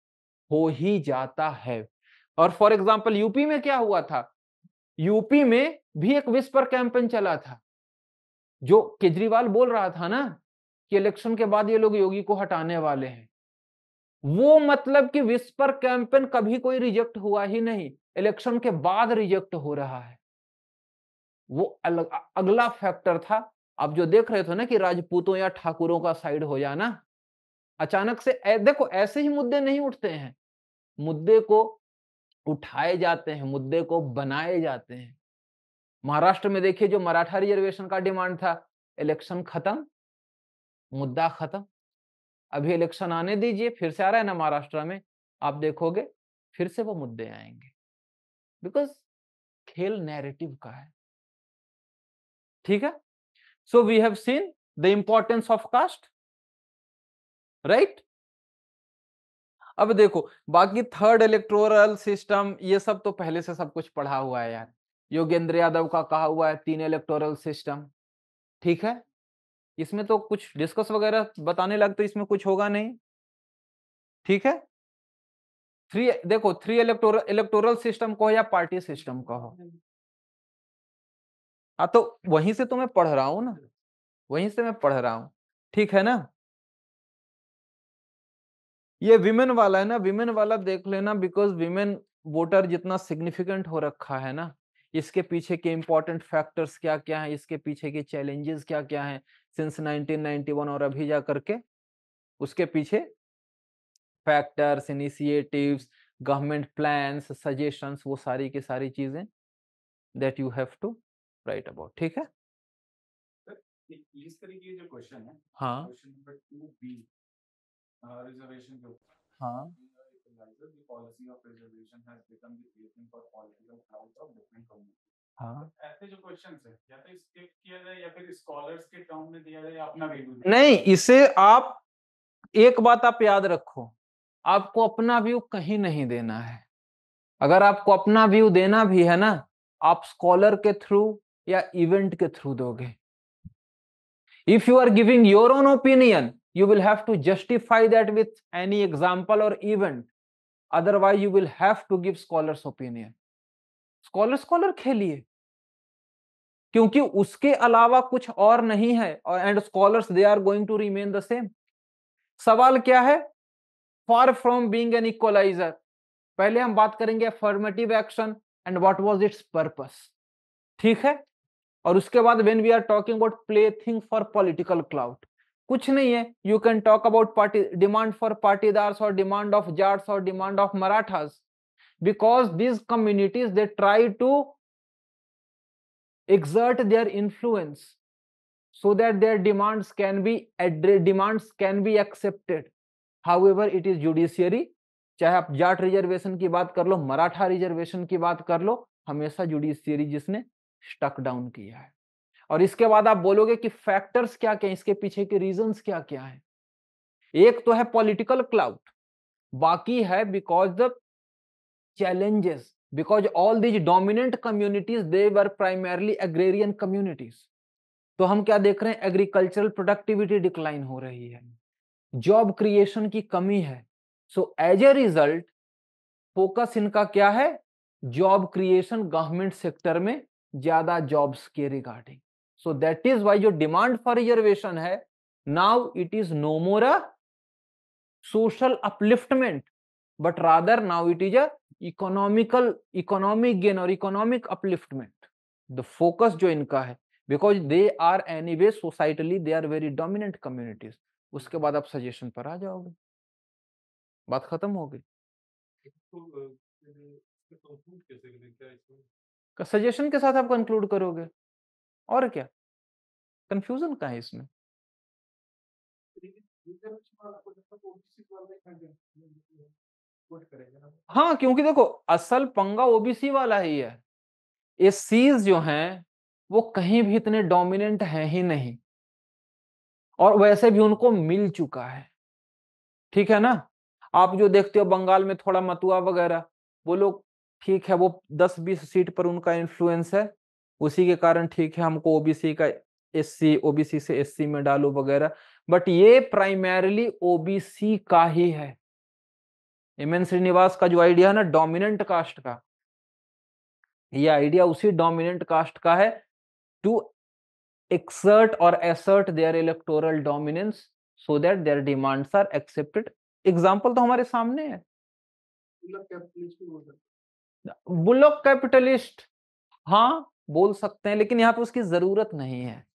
हो ही जाता है। और फॉर एग्जांपल यूपी में क्या हुआ था, यूपी में भी एक विस्पर कैंपेन चला था, जो केजरीवाल बोल रहा था ना कि इलेक्शन के बाद ये लोग योगी को हटाने वाले हैं, वो मतलब कि विस्पर कैंपेन कभी कोई रिजेक्ट हुआ ही नहीं, इलेक्शन के बाद रिजेक्ट हो रहा है। वो अगला फैक्टर था। आप जो देख रहे थे ना कि राजपूतों या ठाकुरों का साइड हो जाना, अचानक से देखो ऐसे ही मुद्दे नहीं उठते हैं, मुद्दे को उठाए जाते हैं, मुद्दे को बनाए जाते हैं। महाराष्ट्र में देखिए जो मराठा रिजर्वेशन का डिमांड था, इलेक्शन खत्म, मुद्दा खत्म। अभी इलेक्शन आने दीजिए, फिर से आ रहा है ना महाराष्ट्र में, आप देखोगे फिर से वो मुद्दे आएंगे, बिकॉज खेल नैरेटिव का है। ठीक है, so we have seen the importance of caste, right. अब देखो बाकी थर्ड इलेक्टोरल सिस्टम, ये सब तो पहले से सब कुछ पढ़ा हुआ है यार, योगेंद्र यादव का कहा हुआ है 3 इलेक्टोरल सिस्टम। ठीक है, इसमें तो कुछ डिस्कस वगैरह बताने लग तो इसमें कुछ होगा नहीं। ठीक है, 3 इलेक्टोरल सिस्टम को या पार्टी सिस्टम कहो, हाँ तो वहीं से तो मैं पढ़ रहा हूं ना, वहीं से मैं पढ़ रहा हूं। ठीक है ना, ये विमेन वाला है ना, विमेन वाला देख लेना, बिकॉज विमेन वोटर जितना सिग्निफिकेंट हो रखा है ना, इसके पीछे के इंपॉर्टेंट फैक्टर्स क्या क्या हैं, इसके पीछे के चैलेंजेस क्या क्या हैं सिंस 1991 और अभी जा करके, उसके पीछे factors, initiatives, government plans, suggestions, वो सारी की सारी चीजें that you have to write about. ठीक है, इस तरीके के जो क्वेश्चन है, हाँ क्वेश्चन नंबर 2B, रिजर्वेशन जो हाँ the policy of reservation has become the basis for political clout of different communities. हाँ, ऐसे जो क्वेश्चंस है या तो स्किप किया जाए या फिर स्कॉलर्स के टर्म में दिया जाए या अपना व्यू। नहीं, इसे आप एक बात आप याद रखो, आपको अपना व्यू कहीं नहीं देना है। अगर आपको अपना व्यू देना भी है ना, आप स्कॉलर के थ्रू या इवेंट के थ्रू दोगे। If you are giving your own opinion, you will have to justify that with any example or event, otherwise you will have to give scholars opinion। Scholar खेलिए, क्योंकि उसके अलावा कुछ और नहीं है, and scholars they are going to remain the same. सवाल क्या है? Far from being an equaliser. पहले हम बात करेंगे affirmative action and what was its purpose, ठीक है। और उसके बाद when we are talking about play thing for political clout, कुछ नहीं है, you can talk about party demand for Patidars और डिमांड ऑफ जाट्स और demand of Marathas, because these communities they try to exert their influence so that their demands can be accepted। however it is judiciary, चाहे आप Jat reservation की बात कर लो, Maratha reservation की बात कर लो, हमेशा जुडिशियरी जिसने स्टक डाउन किया है। और इसके बाद आप बोलोगे कि फैक्टर्स क्या क्या, इसके पीछे के रीजंस क्या क्या है। एक तो है पॉलिटिकल क्लाउड, बाकी है because the challenges, because all these dominant communities they were primarily agrarian communities। तो हम क्या देख रहे हैं? एग्रीकल्चरल प्रोडक्टिविटी डिक्लाइन हो रही है, जॉब क्रिएशन की कमी है। So as a result focus इनका क्या है? जॉब क्रिएशन, गवर्नमेंट सेक्टर में ज्यादा जॉब्स के regarding. So that is why जो डिमांड फॉर रिजर्वेशन है, now it is no more a social upliftment, but rather now it is a economic gain और economic upliftment। the focus जो इनका है, because they are anyway societally they are very dominant communities। उसके बाद आप suggestion पर आ जाओगे, बात खत्म हो गई। सजेशन के साथ आप कंक्लूड करोगे, और क्या कंफ्यूजन का है इसमें? हाँ, क्योंकि देखो असल पंगा ओबीसी वाला ही है। एससीज जो हैं वो कहीं भी इतने डोमिनेंट हैं ही नहीं, और वैसे भी उनको मिल चुका है, ठीक है ना। आप जो देखते हो बंगाल में थोड़ा मतुआ वगैरह, वो लोग ठीक है, वो 10-20 सीट पर उनका इन्फ्लुएंस है, उसी के कारण ठीक है हमको ओबीसी का एससी, ओबीसी से एससी में डालो वगैरह, बट ये प्राइमरली ओबीसी का ही है। एमएन श्रीनिवास का जो आइडिया है ना डोमिनेंट कास्ट का, ये आइडिया उसी डोमिनेंट कास्ट का है, to exert or assert their electoral dominance so that their demands are accepted। Example तो हमारे सामने है, बुलॉक कैपिटलिस्ट, हाँ बोल सकते हैं, लेकिन यहाँ पे उसकी जरूरत नहीं है।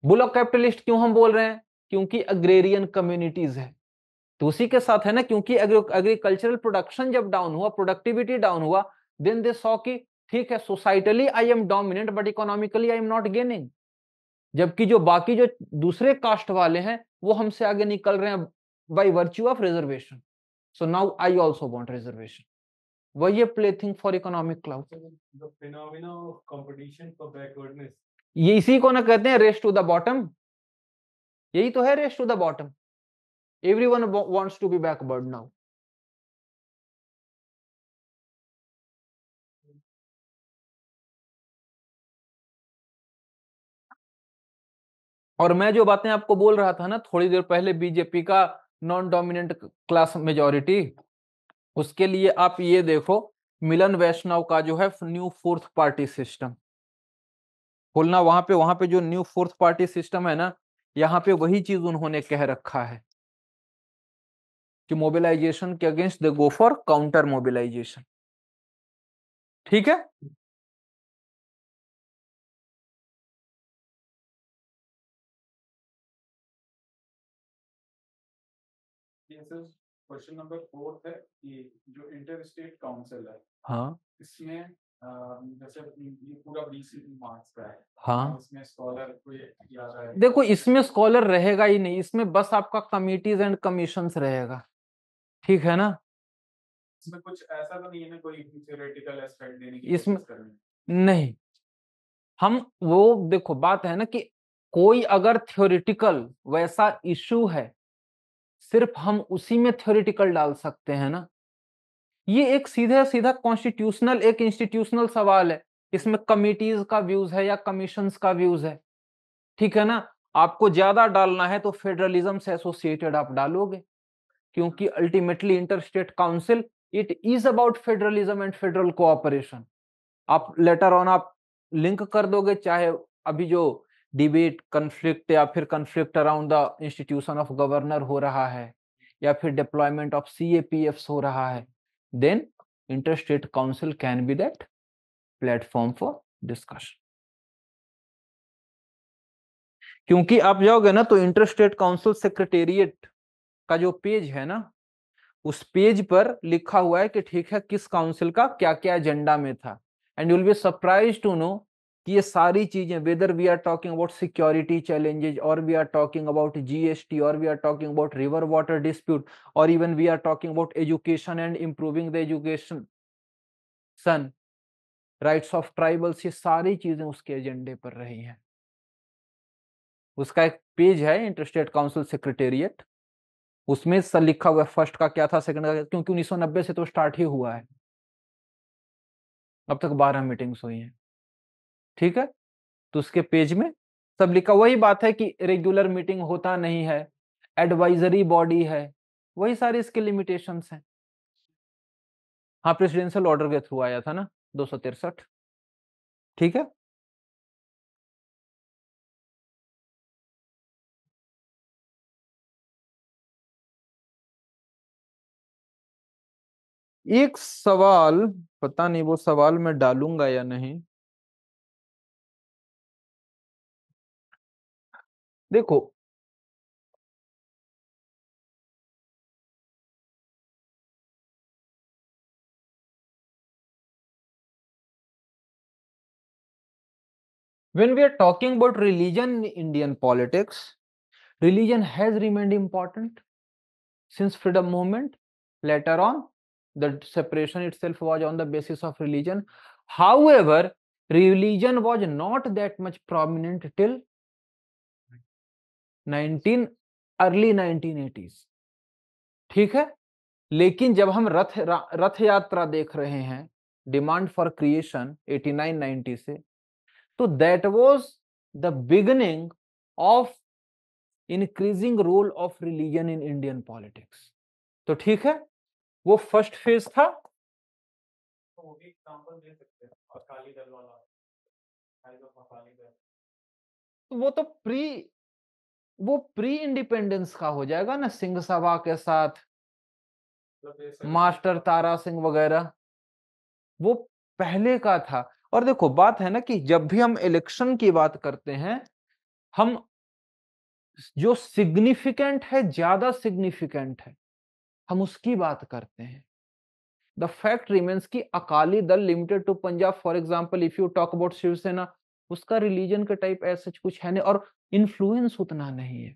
बुलॉक कैपिटलिस्ट क्यों हम बोल रहे हैं? क्योंकि अग्रेरियन कम्युनिटीज है, तो उसी के साथ है ना, क्योंकि एग्रीकल्चरल प्रोडक्शन जब डाउन हुआ, प्रोडक्टिविटी डाउन हुआ, देन दे सॉ कि ठीक है societally I am dominant but economically I am not gaining, जबकि जो बाकी जो दूसरे कास्ट वाले हैं वो हमसे आगे निकल रहे हैं by virtue of reservation. So now I also want reservation. वही है play thing for economic cloud. The phenomena of competition for backwardness। ये इसी को ना कहते हैं रेस टू द बॉटम, यही तो है race to the bottom. Everyone wants to be backward now. और मैं जो बातें आपको बोल रहा था ना थोड़ी देर पहले, बीजेपी का नॉन डोमिनेंट क्लास मेजॉरिटी, उसके लिए आप ये देखो मिलन वैष्णव का जो है न्यू फोर्थ पार्टी सिस्टम खोलना, वहां पे जो न्यू फोर्थ पार्टी सिस्टम है ना, यहाँ पे वही चीज उन्होंने कह रखा है कि मोबिलाइजेशन के against they go for counter mobilisation. ठीक है। क्वेश्चन नंबर 4 है कि जो इंटर स्टेट काउंसिल है, हाँ इसमें जैसे ये पूरा 20 मार्क्स का है, हाँ, इसमें स्कॉलर कोई किया जाए? देखो इसमें स्कॉलर रहेगा ही नहीं, इसमें बस आपका कमिटीज एंड कमीशंस रहेगा, ठीक है ना। इसमें कुछ ऐसा तो नहीं है ना, कोई थ्योरेटिकल एस्पेक्ट देने की इसमें कोशिश करनी? नहीं, हम वो देखो बात है ना कि कोई अगर थ्योरेटिकल वैसा इशू है, सिर्फ हम उसी में थ्योरेटिकल डाल सकते हैं ना। ये एक सीधा सीधा कॉन्स्टिट्यूशनल एक इंस्टीट्यूशनल सवाल है, इसमें कमिटीज का व्यूज है या कमीशंस का व्यूज है, ठीक है ना। आपको ज्यादा डालना है तो फेडरलिज्म से एसोसिएटेड आप डालोगे, क्योंकि ultimately interstate council it is about federalism and federal cooperation. आप लेटर ऑन आप लिंक कर दोगे, चाहे अभी जो डिबेट कन्फ्लिक्ट या फिर conflict around the institution of governor हो रहा है, या फिर डिप्लॉयमेंट ऑफ CAPFs हो रहा है, then interstate council can be that platform for discussion. क्योंकि आप जाओगे ना तो इंटरस्टेट काउंसिल सेक्रेटेरिएट का जो पेज है ना, उस पेज पर लिखा हुआ है कि ठीक है किस काउंसिल का क्या क्या एजेंडा में था, and you will be surprise to know कि ये सारी चीजें, whether we are talking about security challenges, और we are talking about GST, और we are talking about river water dispute, और even we are talking about education and improving the education son, rights of tribals, ये सारी चीजें उसके एजेंडे पर रही हैं। उसका एक पेज है इंटरस्टेट काउंसिल सेक्रेटेरिएट, उसमें सब लिखा हुआ है फर्स्ट का क्या था, सेकंड का, क्योंकि 1990 से तो स्टार्ट ही हुआ है, अब तक 12 मीटिंग्स हुई हैं, ठीक है। तो उसके पेज में सब लिखा, वही बात है कि रेगुलर मीटिंग होता नहीं है, एडवाइजरी बॉडी है, वही सारे इसके लिमिटेशंस हैं। हाँ, प्रेसिडेंशियल ऑर्डर के थ्रू आया था ना 263, ठीक है। एक सवाल, पता नहीं वो सवाल मैं डालूंगा या नहीं, देखो when we are talking about religion in Indian politics, religion has remained important since freedom movement. Later on, the separation itself was on the basis of religion. However, religion was not that much prominent till 19 early 1980s, ठीक है। लेकिन जब हम रथ यात्रा देख रहे हैं, demand for creation 89-90 से, तो that was the beginning of increasing role of religion in Indian politics. तो ठीक है, वो फर्स्ट फेज था। तो वो भी एग्जांपल दे सकते हैं, अकाली दल वाला, अकाली दल। वो प्री इंडिपेंडेंस का हो जाएगा ना, सिंह सभा के साथ, मास्टर तारा सिंह वगैरह, वो पहले का था। और देखो बात है ना कि जब भी हम इलेक्शन की बात करते हैं, हम जो सिग्निफिकेंट है, ज्यादा सिग्निफिकेंट है, हम उसकी बात करते हैं। द फैक्ट रिमेन्स कि Akali Dal limited to Punjab, for example if you talk about Shivsena, उसका रिलीजन के टाइप ऐसा कुछ है नहीं, और इन्फ्लुएंस उतना नहीं है,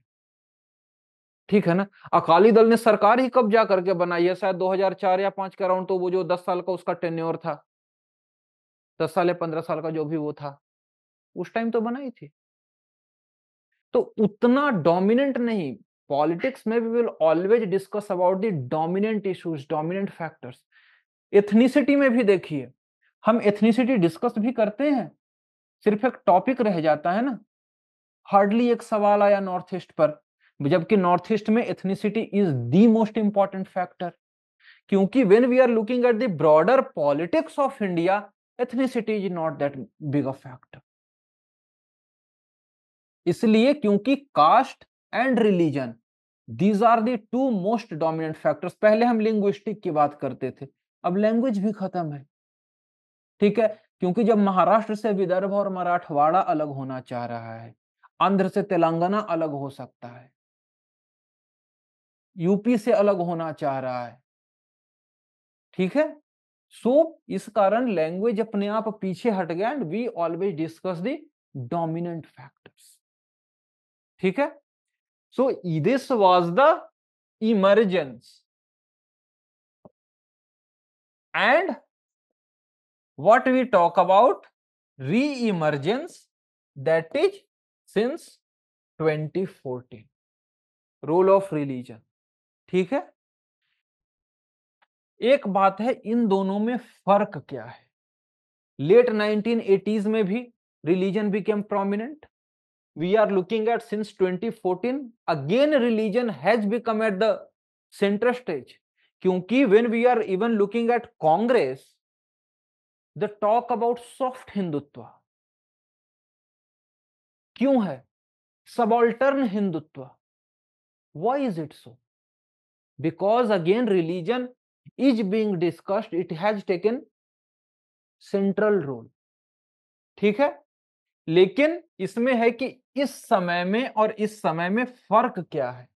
ठीक है ना। अकाली दल ने सरकार ही कब जा करके बनाई है, शायद 2004 या 5 के अराउंड, तो वो जो 10 साल का उसका टेन्योर था, 10 साल या 15 साल का जो भी वो था, उस टाइम तो बनाई थी। तो उतना डोमिनेंट नहीं, पॉलिटिक्स में we will always discuss about the dominant issues, dominant factors. Ethnicity में भी देखिए, हम एथनिसिटी डिस्कस भी करते हैं, सिर्फ एक टॉपिक रह जाता है ना, हार्डली एक सवाल आया नॉर्थ ईस्ट पर, जबकि नॉर्थ ईस्ट में ethnicity is the most important factor. क्योंकि when we are looking at the broader politics of India, ethnicity is not that big a factor. इसलिए क्योंकि caste and religion, these are the two most dominant factors. पहले हम linguistic की बात करते थे, अब लैंग्वेज भी खत्म है, ठीक है, क्योंकि जब महाराष्ट्र से विदर्भ और मराठवाड़ा अलग होना चाह रहा है, आंध्र से तेलंगाना अलग हो सकता है, यूपी से अलग होना चाह रहा है, ठीक है। सो इस कारण लैंग्वेज अपने आप पीछे हट गया and we always discuss the dominant factors, ठीक है। So this was the emergence and what we talk about re-emergence, that is since 2014 role of religion, ठीक है। एक बात है, इन दोनों में फर्क क्या है। लेट 1980s में भी religion became prominent, we are looking at since 2014 again religion has become at the centre stage, क्योंकि when we are even looking at Congress the talk about soft Hindutva क्यों है, subaltern Hindutva, why is it so, because again religion is being discussed, it has taken central role, ठीक है। लेकिन इसमें है कि इस समय में और इस समय में फर्क क्या है।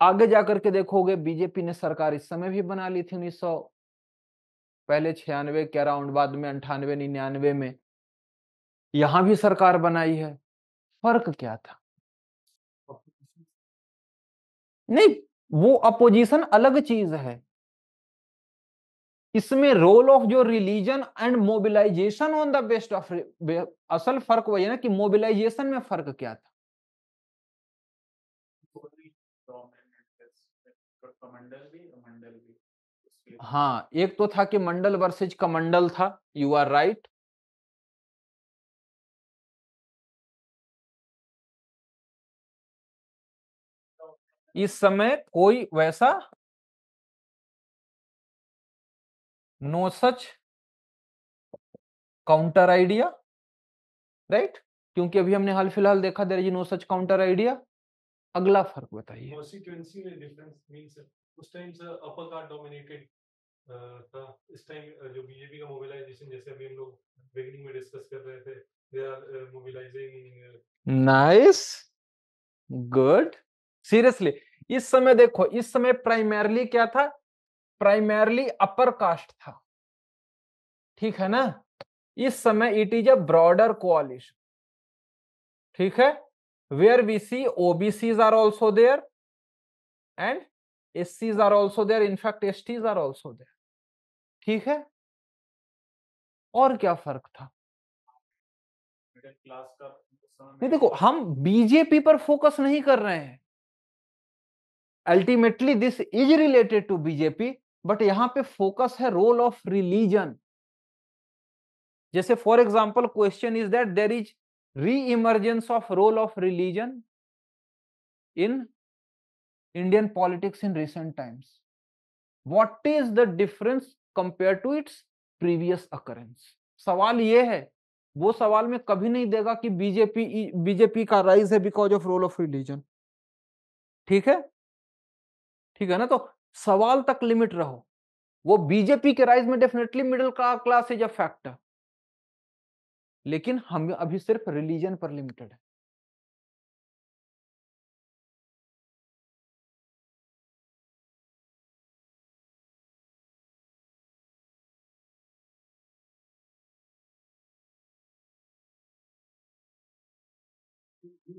आगे जाकर के देखोगे बीजेपी ने सरकार इस समय भी बना ली थी 1900 पहले 96 के अराउंड, बाद में 98 99 में यहां भी सरकार बनाई है, फर्क क्या था। नहीं, वो अपोजिशन अलग चीज है, इसमें रोल ऑफ जो religion and mobilisation on the best of, असल फर्क वही है ना कि मोबिलाइजेशन में फर्क क्या था। हाँ, एक तो था कि मंडल वर्सेज कमंडल था, यू आर राइट। इस समय कोई वैसा no such counter idea, right, क्योंकि अभी हमने हाल फिलहाल देखा there is no such counter idea. अगला फर्क बताइए। कॉन्स्टिट्यूएंसी में डिफरेंस मींस उस टाइम से अपर कास्ट डोमिनेटेड था, इस टाइम जो बीजेपी का मोबिलाइजेशन, जैसे अभी हम लोग बिगिनिंग में डिस्कस कर रहे थे, they are mobilising. Nice, good. Seriously इस समय देखो, इस समय प्राइमरली क्या था, प्राइमरली अपर कास्ट था, ठीक है ना। इस समय it is a broader coalition, ठीक है, where we see OBCs are also there and एससीज are also there, in fact STs are also there, ठीक है। और क्या फर्क था। क्लास का नहीं देखो, हम बीजेपी पर फोकस नहीं कर रहे हैं, ultimately this is related to BJP, but यहां पे फोकस है रोल ऑफ रिलीजन। जैसे for example question is that there is reemergence of role of religion in Indian politics in recent times, what is the difference compare to its previous occurrence. सवाल ये है, वो सवाल में कभी नहीं देगा कि बीजेपी का राइज है because of role of religion, ठीक है, ठीक है ना। तो सवाल तक लिमिट रहो, वो बीजेपी के राइज में definitely middle class is a factor, लेकिन हम अभी सिर्फ रिलीजन पर लिमिटेड है।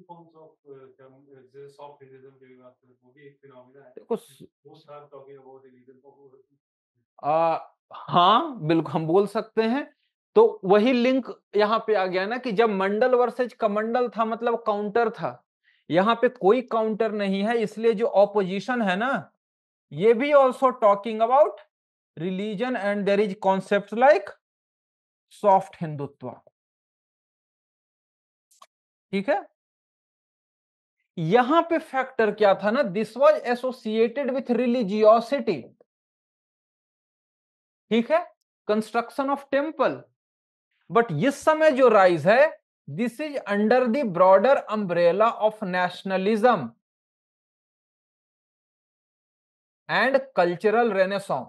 फॉर्म्स ऑफ सॉफ्ट हिंदुइज्म की बात करें, वो भी एक फिनोमेना है। देखो most are talking about religion. हाँ बिल्कुल हम बोल सकते हैं। तो वही लिंक यहां पे आ गया ना कि जब मंडल वर्सेज कमंडल था मतलब काउंटर था, यहां पे कोई काउंटर नहीं है, इसलिए जो ऑपोजिशन है ना ये भी also talking about religion and there is concept like soft Hindutva, ठीक है। यहां पे फैक्टर क्या था ना, this was associated with religiosity, ठीक है, कंस्ट्रक्शन ऑफ टेम्पल। बट इस समय जो राइज है this is under the broader umbrella of nationalism and cultural renaissance,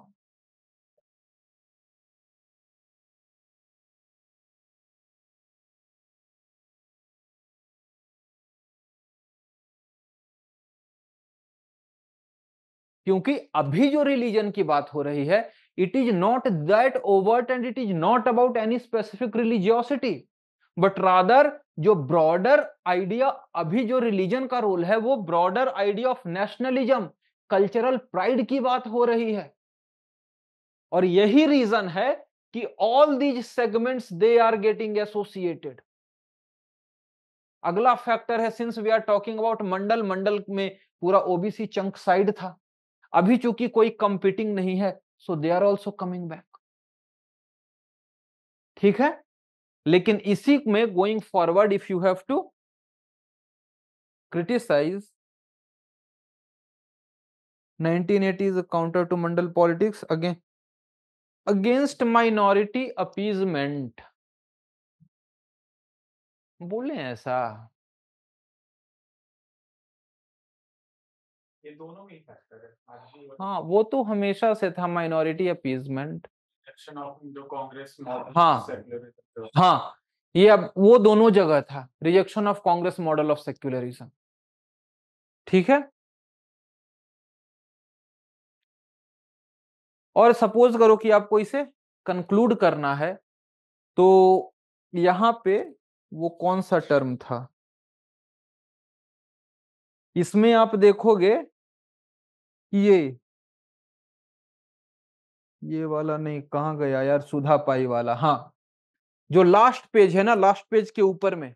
क्योंकि अभी जो रिलीजन की बात हो रही है, it is not that overt and it is not about any specific religiosity, but rather जो ब्रॉडर आइडिया, अभी जो रिलीजन का रोल है वो broader idea of nationalism, cultural pride की बात हो रही है। और यही रीजन है कि all these segments they are getting associated. अगला फैक्टर है, since we are talking about Mandal, Mandal में पूरा ओबीसी चंक साइड था, अभी चूंकि कोई कंपीटिंग नहीं है, so they are also coming back. ठीक है, लेकिन इसी में going forward, if you have to criticise 1980s counter to Mandal politics again against minority appeasement, बोले ऐसा? ये दोनों में ही फैक्टर है आज भी। हाँ, वो तो हमेशा से था माइनॉरिटी अपीजमेंट। एक्शन ऑफ जो कांग्रेस हाँ हाँ, ये अब वो दोनों जगह था, rejection of Congress model of secularism. ठीक है, और सपोज करो कि आपको इसे कंक्लूड करना है, तो यहां पे वो कौन सा टर्म था, इसमें आप देखोगे ये वाला नहीं, कहां गया यार, सुधा पाई वाला। हाँ, जो लास्ट पेज है ना, लास्ट पेज के ऊपर में,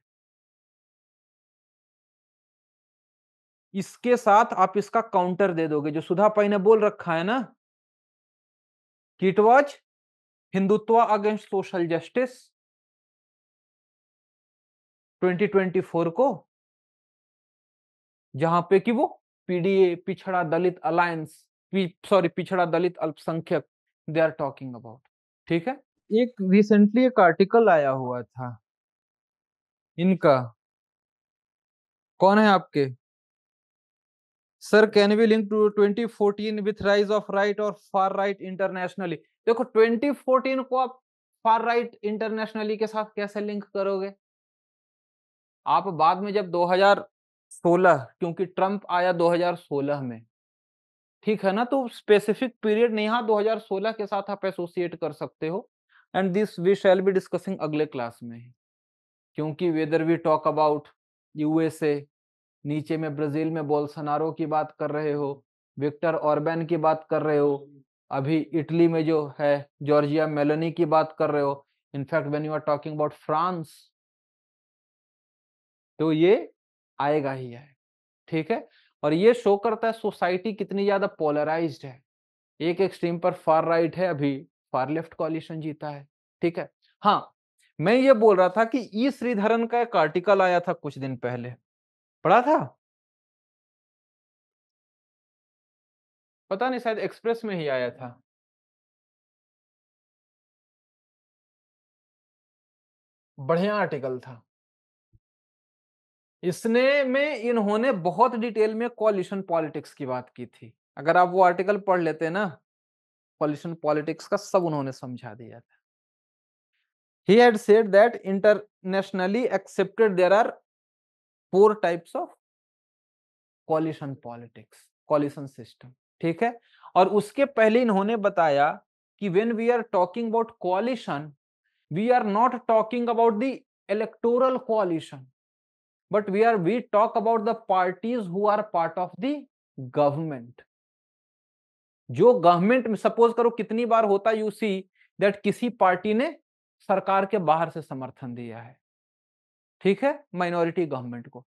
इसके साथ आप इसका काउंटर दे दोगे, जो सुधा पाई ने बोल रखा है ना कि it was Hindutva against social justice 2024 को, जहां पे कि वो पीडीए, पिछड़ा दलित अलायंस, पिछड़ा दलित अल्पसंख्यक, दे आर टॉकिंग अबाउट। ठीक है, एक रिसेंटली एक आर्टिकल आया हुआ था इनका, कौन है आपके sir, can be link to 2014 with rise of right और फार राइट इंटरनेशनली। देखो 2014 को आप फार राइट इंटरनेशनली के साथ कैसे लिंक करोगे? आप बाद में जब 2016, क्योंकि ट्रंप आया 2016 में, ठीक है ना, तो स्पेसिफिक पीरियड नहीं, हाँ 2016 के साथ आप एसोसिएट कर सकते हो। And this we shall be discussing अगले क्लास में ही, क्योंकि whether we talk about USA, नीचे में ब्राजील में बोल्सोनारो की बात कर रहे हो, विक्टर ऑर्बैन की बात कर रहे हो, अभी इटली में जो है जॉर्जिया मेलोनी की बात कर रहे हो, in fact when you are talking about France, तो ये आएगा ही है। ठीक है, और ये शो करता है सोसाइटी कितनी ज्यादा पोलराइज्ड है, एक एक्सट्रीम पर फार राइट है, अभी फार लेफ्ट कोalition जीता है। ठीक है, हाँ, मैं ये बोल रहा था कि ई श्रीधरन का एक आर्टिकल आया था कुछ दिन पहले, पढ़ा था? पता नहीं, शायद एक्सप्रेस में ही आया था। बढ़िया आर्टिकल था, इसने में इन्होंने बहुत डिटेल में कोalition पॉलिटिक्स की बात की थी। अगर आप वो आर्टिकल पढ़ लेते ना, कोalition पॉलिटिक्स का सब उन्होंने समझा दिया था। He had said that internationally accepted there are 4 types of coalition politics, coalition system। ठीक है, और उसके पहले इन्होंने बताया कि when we are talking about coalition, we are not talking about the electoral coalition, but we talk about the parties who are part of the government। जो government में, सपोज करो कितनी बार होता यू सी दैट किसी party ने सरकार के बाहर से समर्थन दिया है, ठीक है, माइनॉरिटी गवर्नमेंट को,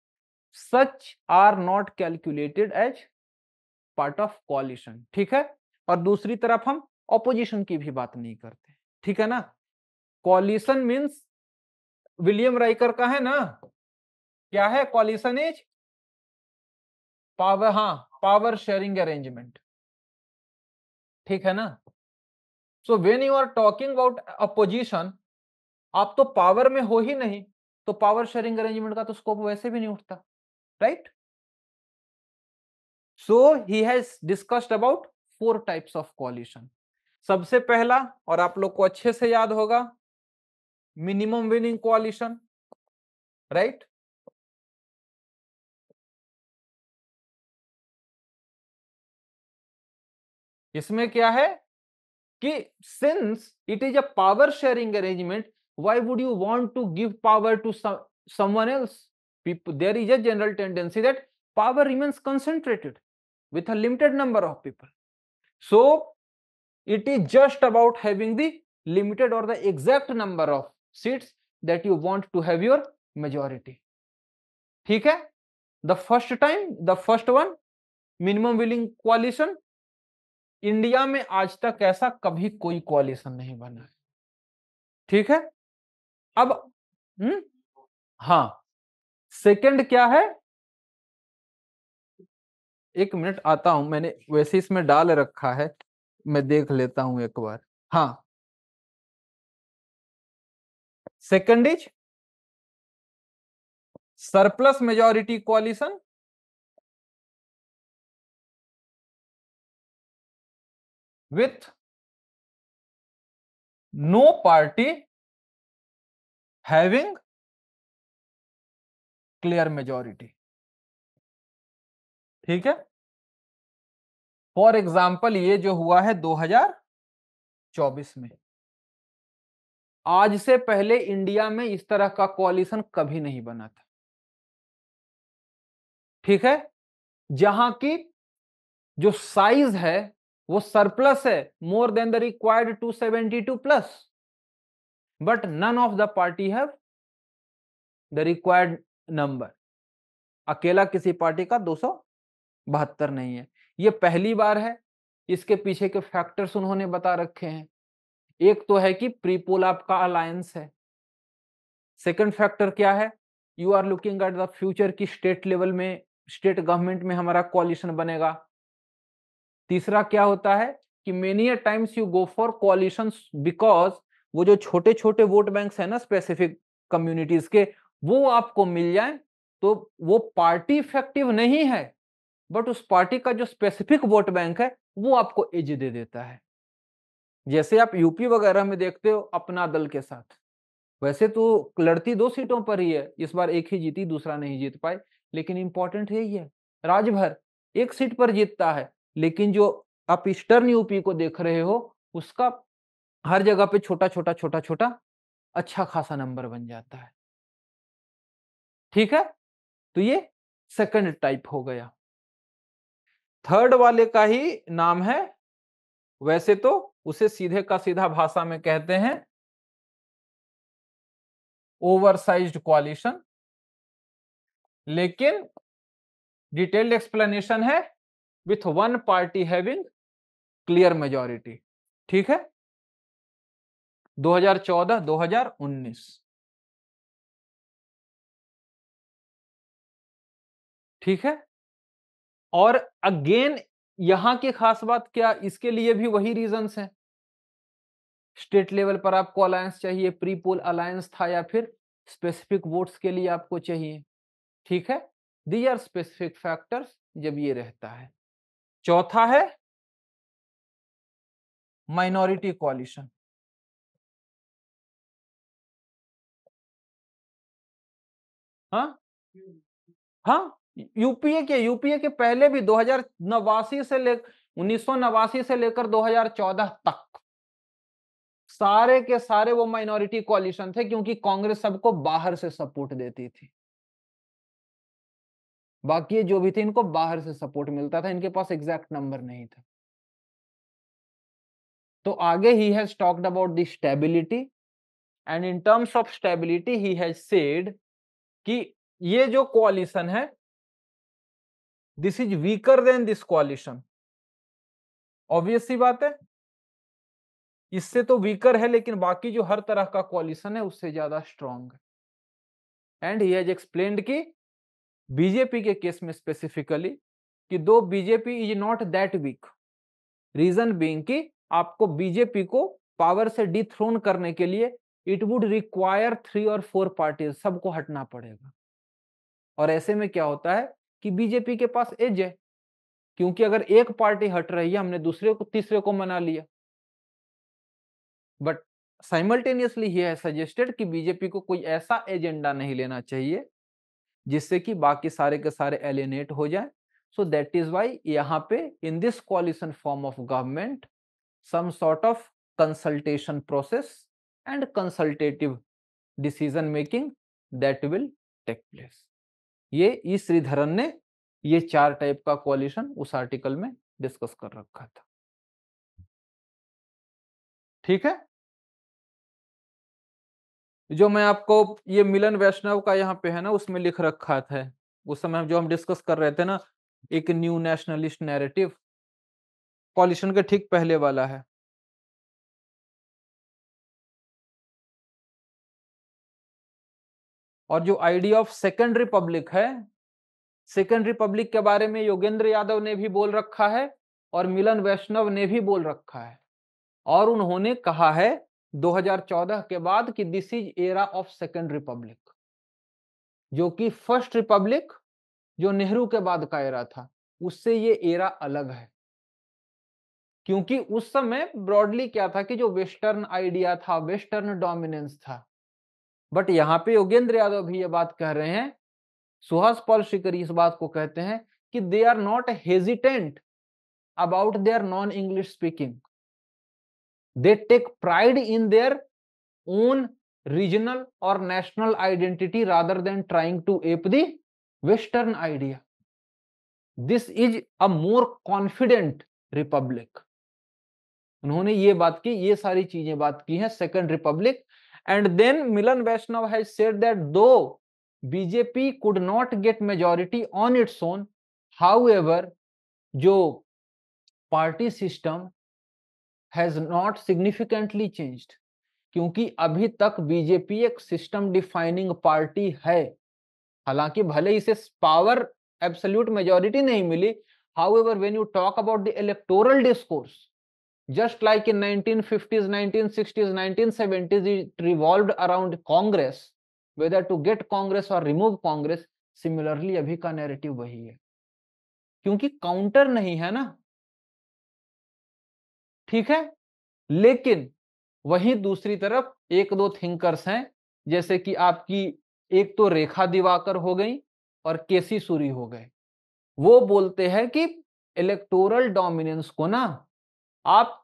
such are not calculated as part of coalition. ठीक है, और दूसरी तरफ हम ऑपोजिशन की भी बात नहीं करते। ठीक है ना, कोaliशन मींस, विलियम राइकर का है ना, क्या है कोalition इज पावर, हाँ, पावर शेयरिंग अरेंजमेंट। ठीक है ना, so when you are talking about opposition, आप तो पावर में हो ही नहीं, तो पावर शेयरिंग अरेंजमेंट का तो स्कोप वैसे भी नहीं उठता, right? So he has discussed about 4 types of coalition. सबसे पहला, और आप लोग को अच्छे से याद होगा, मिनिमम विनिंग कोalition, राइट? इसमें क्या है कि since it is a power sharing arrangement, why would you want to give power to someone else? There is a general tendency that power remains concentrated with a limited number of people. So it is just about having the limited or the exact number of seats that you want to have your majority. ठीक है? The first one, minimum willing coalition. India में आज तक ऐसा कभी कोई coalition नहीं बना है. ठीक है? अब हाँ, सेकंड क्या है? एक मिनट आता हूं, मैंने वैसे इसमें डाल रखा है, मैं देख लेता हूं एक बार. हाँ, second is surplus majority कोalition with no party having clear majority. ठीक है? फॉर एग्जाम्पल ये जो हुआ है 2024 में, आज से पहले इंडिया में इस तरह का कोalition कभी नहीं बना था. ठीक है? जहां की जो साइज है वो सरप्लस है, more than the required 272 plus, but none of the party have the required number. अकेला किसी पार्टी का 272 नहीं है. ये पहली बार है. इसके पीछे के फैक्टर्स उन्होंने बता रखे हैं. एक तो है कि प्रीपोल आपका अलायंस है. सेकंड फैक्टर क्या है? You are looking at the future की स्टेट लेवल में, स्टेट गवर्नमेंट में हमारा कोalition बनेगा. तीसरा क्या होता है कि many times you go for coalitions because वो जो छोटे छोटे वोट बैंक्स है ना स्पेसिफिक कम्युनिटीज के, वो आपको मिल जाए तो वो पार्टी इफेक्टिव नहीं है, बट उस पार्टी का जो स्पेसिफिक वोट बैंक है वो आपको एज दे देता है. जैसे आप यूपी वगैरह में देखते हो अपना दल के साथ, वैसे तो लड़ती 2 सीटों पर ही है. इस बार एक ही जीती, दूसरा नहीं जीत पाए, लेकिन इंपॉर्टेंट यही है, राजभर 1 सीट पर जीतता है, लेकिन जो आप ईस्टर्न यूपी को देख रहे हो उसका हर जगह पे छोटा छोटा अच्छा खासा नंबर बन जाता है. ठीक है? तो ये सेकंड टाइप हो गया. थर्ड वाले का ही नाम है, वैसे तो उसे सीधे का सीधा भाषा में कहते हैं ओवरसाइज्ड कोalition, लेकिन डिटेल्ड एक्सप्लेनेशन है with one party having clear majority. ठीक है? 2014-2019. ठीक है? और अगेन यहां की खास बात क्या, इसके लिए भी वही रीजंस हैं. स्टेट लेवल पर आपको अलायंस चाहिए, प्री पोल अलायंस था, या फिर स्पेसिफिक वोट्स के लिए आपको चाहिए. ठीक है? दी आर स्पेसिफिक फैक्टर्स जब ये रहता है. चौथा है माइनॉरिटी कोalition. हाँ हाँ, यूपीए के पहले भी 1989 से लेकर 2014 तक सारे के सारे वो माइनॉरिटी कोalition थे, क्योंकि कांग्रेस सबको बाहर से सपोर्ट देती थी. बाकी जो भी थे इनको बाहर से सपोर्ट मिलता था, इनके पास एग्जैक्ट नंबर नहीं था. तो आगे he has talked about the stability, and in terms of stability he has said कि ये जो कोalition है this is weaker than this coalition. Obvious सी बात है, इससे तो वीकर है, लेकिन बाकी जो हर तरह का कोalition है उससे ज्यादा स्ट्रॉन्ग है. एंड ही हैज एक्सप्लेन्ड कि बीजेपी के केस में स्पेसिफिकली कि though BJP is not that weak, reason being कि आपको बीजेपी को पावर से डिथ्रोन करने के लिए इट वुड रिक्वायर 3 और 4 पार्टीज, सबको हटना पड़ेगा. और ऐसे में क्या होता है कि बीजेपी के पास एज है, क्योंकि अगर एक पार्टी हट रही है हमने दूसरे को तीसरे को मना लिया. बट साइमल्टेनियसली ही है सजेस्टेड कि बीजेपी को कोई ऐसा एजेंडा नहीं लेना चाहिए जिससे कि बाकी सारे के सारे एलिनेट हो जाए So that is why यहाँ पे in this coalition form of government some sort of consultation process and consultative decision making that will take place. ये ई श्रीधरन ने ये 4 टाइप का कोalition उस आर्टिकल में डिस्कस कर रखा था। ठीक है, जो मैं आपको ये मिलन वैष्णव का यहाँ पे है ना उसमें लिख रखा था उस समय जो हम डिस्कस कर रहे थे ना, एक न्यू नेशनलिस्ट नैरेटिव कोalition के ठीक पहले वाला है। और जो आइडिया ऑफ सेकेंड रिपब्लिक है, सेकेंड रिपब्लिक के बारे में योगेंद्र यादव ने भी बोल रखा है और मिलन वैष्णव ने भी बोल रखा है, और उन्होंने कहा है 2014 के बाद कि this is era of second Republic, जो कि फर्स्ट रिपब्लिक जो नेहरू के बाद का एरा था उससे ये एरा अलग है। क्योंकि उस समय ब्रॉडली क्या था कि जो वेस्टर्न आइडिया था, वेस्टर्न डोमिनेंस था। बट यहाँ पे योगेंद्र यादव भी ये बात कह रहे हैं, सुहास पॉल शिकरी इस बात को कहते हैं कि they are not hesitant about their non English speaking, they take pride in their own regional और national identity rather than trying to ape the western idea. This is a more confident republic. उन्होंने ये बात की, ये सारी चीजें बात की हैं second republic. And then Milan Vaishnav has said that though BJP could not get majority on its own, however जो party system has not significantly changed, क्योंकि अभी तक बीजेपी एक सिस्टम डिफाइनिंग पार्टी है। हालांकि भले इसे पावर एब्सोल्यूट मेजॉरिटी नहीं मिली, however when you talk about the electoral discourse, just like in 1950s, 1960s, 1970s, it revolved around Congress, whether to get Congress or remove Congress. Similarly, अभी का narrative वही है, क्योंकि काउंटर नहीं है ना। ठीक है, लेकिन वही दूसरी तरफ एक दो थिंकर्स हैं, जैसे कि आपकी एक तो रेखा दिवाकर हो गई और केसी सूरी हो गए। वो बोलते हैं कि इलेक्टोरल डोमिनेंस को ना आप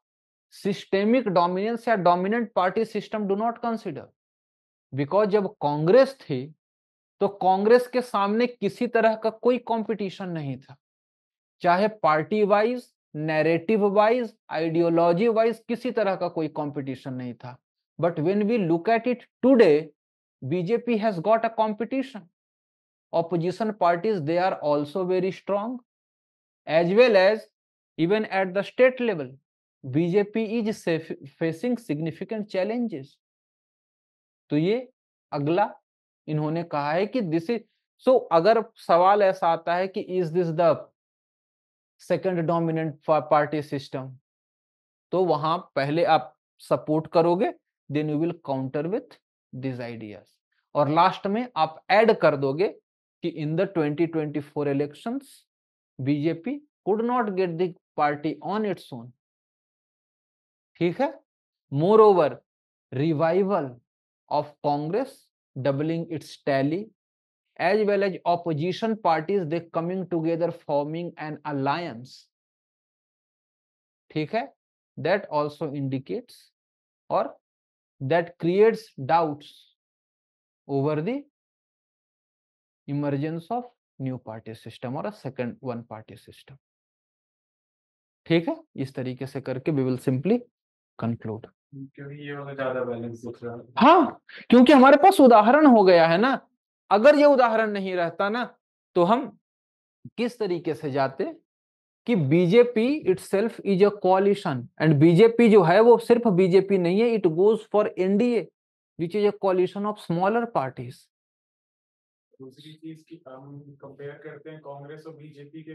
सिस्टेमिक डोमिनेंस या dominant party system do not consider, because जब कांग्रेस थी तो कांग्रेस के सामने किसी तरह का कोई कंपटीशन नहीं था, चाहे party wise, narrative wise, ideology wise, किसी तरह का कोई कंपटीशन नहीं था। But when we look at it today, BJP has got a competition. Opposition parties they are also very strong, as well as even at the state level BJP is facing significant challenges. तो ये अगला इन्होंने कहा है कि this is so, अगर सवाल ऐसा आता है कि is this the second dominant party system, तो वहां पहले आप सपोर्ट करोगे, then you will counter with this ideas, और लास्ट में आप ऐड कर दोगे कि in the 2024 elections BJP could not get the party on its own. ठीक है, moreover revival of Congress doubling its tally, as well as opposition parties they coming together forming an alliance. ठीक है, that also indicates or that creates doubts over the emergence of new party system or a second one party system. ठीक है, इस तरीके से करके we will simply conclude. क्योंकि ये वाला ज्यादा बैलेंस दिख रहा है। हाँ, क्योंकि हमारे पास उदाहरण हो गया है ना। अगर ये उदाहरण नहीं रहता ना, तो हम किस तरीके से जाते कि BJP itself is a collision, and BJP जो है वो सिर्फ बीजेपी नहीं है, it goes for NDA which is a collision of smaller parties. दूसरी चीज की हम कंपेयर करते हैं कांग्रेस और बीजेपी के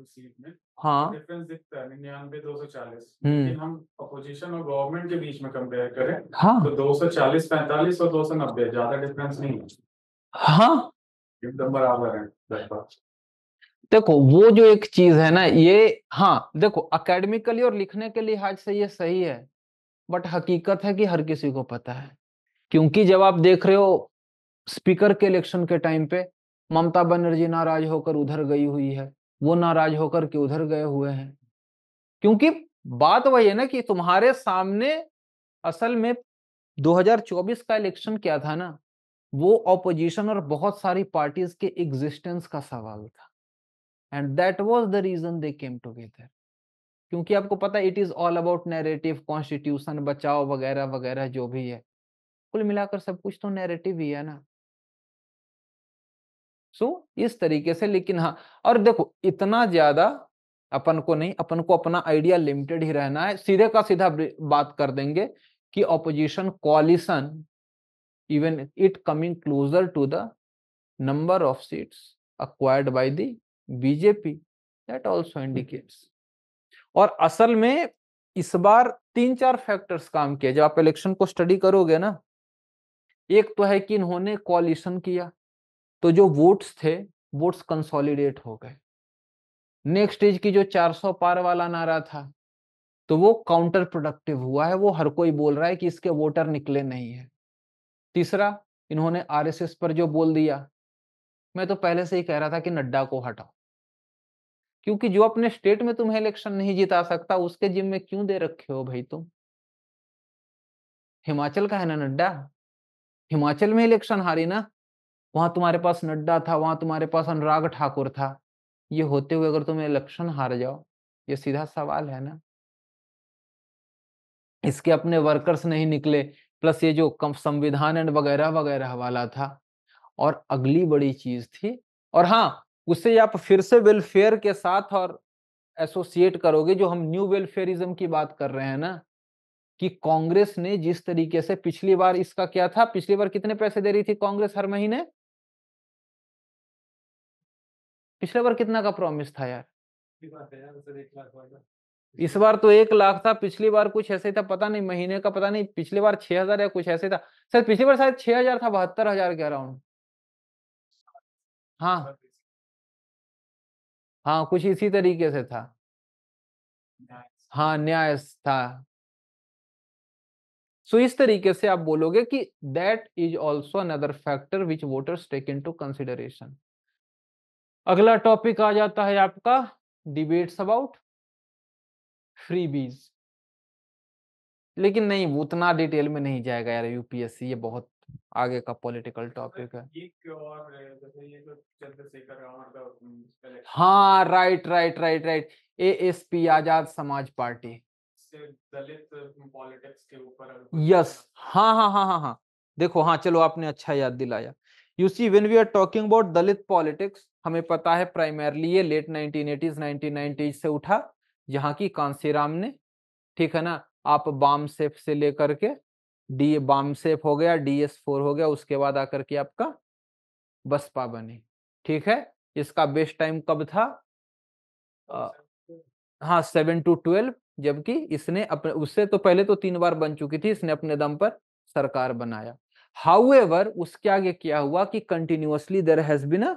सीट में, हाँ, डिफरेंस दिखता है 99-240, लेकिन हम अपोजिशन और गवर्नमेंट के बीच में कंपेयर करें, हाँ, तो 240-45 और 290, ज्यादा डिफरेंस नहीं है, हाँ, एकदम बराबर है लगभग। देखो वो जो एक चीज है ना ये, हाँ देखो अकेडमिकली और लिखने के लिहाज से ये सही है, बट हकीकत है कि हर किसी को पता है। क्योंकि जब आप देख रहे हो स्पीकर के इलेक्शन के टाइम पे ममता बनर्जी नाराज होकर उधर गई हुई है, वो नाराज होकर के उधर गए हुए हैं। क्योंकि बात वही है ना कि तुम्हारे सामने असल में 2024 का इलेक्शन क्या था ना, वो ऑपोजिशन और बहुत सारी पार्टीज के एग्जिस्टेंस का सवाल था, and that was the reason they came together. क्योंकि आपको पता है it is all about narrative, constitution बचाओ वगैरह वगैरह जो भी है, कुल मिलाकर सब कुछ तो नैरेटिव ही है ना। इस तरीके से। लेकिन हाँ, और देखो इतना ज्यादा अपन को नहीं, अपन को अपना आइडिया लिमिटेड ही रहना है। सीधे का सीधा बात कर देंगे कि opposition कोalition even it coming closer to the number of seats acquired by the BJP, that also indicates। और असल में इस बार 3-4 फैक्टर्स काम किए। जब आप इलेक्शन को स्टडी करोगे ना, एक तो है कि इन्होंने कोalition किया तो जो वोट्स थे, वोट्स कंसोलिडेट हो गए। नेक्स्ट स्टेज की जो 400 पार वाला नारा था, तो वो काउंटर प्रोडक्टिव हुआ है। वो हर कोई बोल रहा है कि इसके वोटर निकले नहीं है। तीसरा, इन्होंने आरएसएस पर जो बोल दिया, मैं तो पहले से ही कह रहा था कि नड्डा को हटाओ, क्योंकि जो अपने स्टेट में तुम्हें इलेक्शन नहीं जिता सकता उसके जिम में क्यों दे रखे हो भाई तुम। हिमाचल का है ना नड्डा, हिमाचल में इलेक्शन हारी ना, वहां तुम्हारे पास नड्डा था, वहां तुम्हारे पास अनुराग ठाकुर था। ये होते हुए अगर तुम इलेक्शन हार जाओ, ये सीधा सवाल है ना। इसके अपने वर्कर्स नहीं निकले, प्लस ये जो संविधान एंड वगैरह वगैरह वाला था। और अगली बड़ी चीज थी, और हाँ, उससे आप फिर से वेलफेयर के साथ और एसोसिएट करोगे, जो हम न्यू वेलफेयरिज्म की बात कर रहे हैं ना, कि कांग्रेस ने जिस तरीके से पिछली बार, इसका क्या था, पिछली बार कितने पैसे दे रही थी कांग्रेस हर महीने, पिछले बार कितना का प्रॉमिस था यार। इस बार तो 1 लाख था, पिछली बार कुछ ऐसे था, पता नहीं महीने का, पता नहीं पिछली बार 6,000 या कुछ ऐसे था शायद। पिछली बार शायद 6,000 था, 72,000 के अराउंड। हाँ हाँ, कुछ इसी तरीके से था। हाँ, न्याय था। इस तरीके से आप बोलोगे कि that is also another factor which voters take into consideration. अगला टॉपिक आ जाता है आपका डिबेट्स अबाउट फ्रीबीज। लेकिन नहीं, वो उतना डिटेल में नहीं जाएगा यार यूपीएससी, ये बहुत आगे का पॉलिटिकल टॉपिक है। और जैसे ये जो चंद्रशेखर रावण का हाँ, right right right right, ASP Azad Samaj party, दलित पॉलिटिक्स के ऊपर। यस, हाँ हाँ हाँ हाँ हाँ। देखो, हाँ चलो, आपने अच्छा याद दिलाया। You see, when we are talking about Dalit politics, हमें पता है प्राइमरली ये लेट 1980s 1990s से उठा, जहां की कांसीराम ने, ठीक है ना, आप बाम सेफ से लेकर के डी बाम सेफ हो गया, DS4 हो गया, उसके बाद आकर के आपका बसपा बनी। ठीक है, इसका बेस्ट टाइम कब था? हाँ, 7 to 12, जबकि इसने अपने, उससे तो पहले तो 3 बार बन चुकी थी, इसने अपने दम पर सरकार बनाया। हाउएवर उसके आगे क्या हुआ कि continuously there has been a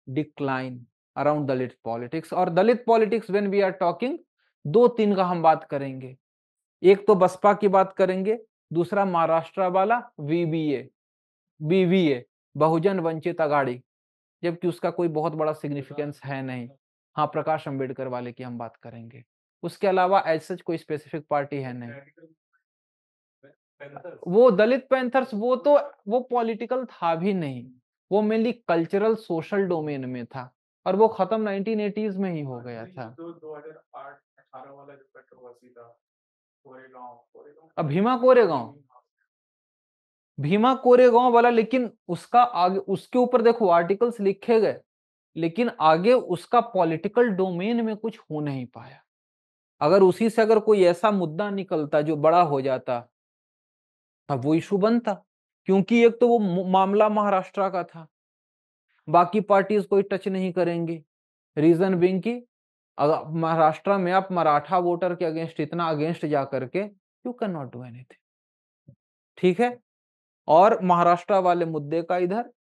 decline around Dalit politics. और Dalit politics when we are talking, 2-3 का हम बात करेंगे। एक तो बसपा की बात करेंगे, दूसरा महाराष्ट्र वाला बीवीए, बहुजन वंचित अघाड़ी, जबकि उसका कोई बहुत बड़ा सिग्निफिकेंस है नहीं। हाँ, प्रकाश अंबेडकर वाले की हम बात करेंगे। उसके अलावा एज सच कोई स्पेसिफिक पार्टी है नहीं। वो दलित पैंथर्स, वो पॉलिटिकल था भी नहीं, वो मेनली कल्चरल सोशल डोमेन में था, और वो खत्म 1980s में ही हो गया था। 2008-18 वाला जो कंट्रोवर्सी था, अब भीमा कोरेगांव वाला, लेकिन उसका आगे, उसके ऊपर देखो आर्टिकल्स लिखे गए, लेकिन आगे उसका पॉलिटिकल डोमेन में कुछ हो नहीं पाया। अगर उसी से अगर कोई ऐसा मुद्दा निकलता जो बड़ा हो जाता, तब वो इशू बनता। क्योंकि एक तो वो मामला महाराष्ट्र का था, बाकी पार्टीज कोई टच नहीं करेंगे। रीजन बीइंग कि अगर महाराष्ट्र में आप मराठा वोटर के अगेंस्ट, इतना अगेंस्ट जा करके, you can not do anything. ठीक है, और महाराष्ट्र वाले मुद्दे का इधर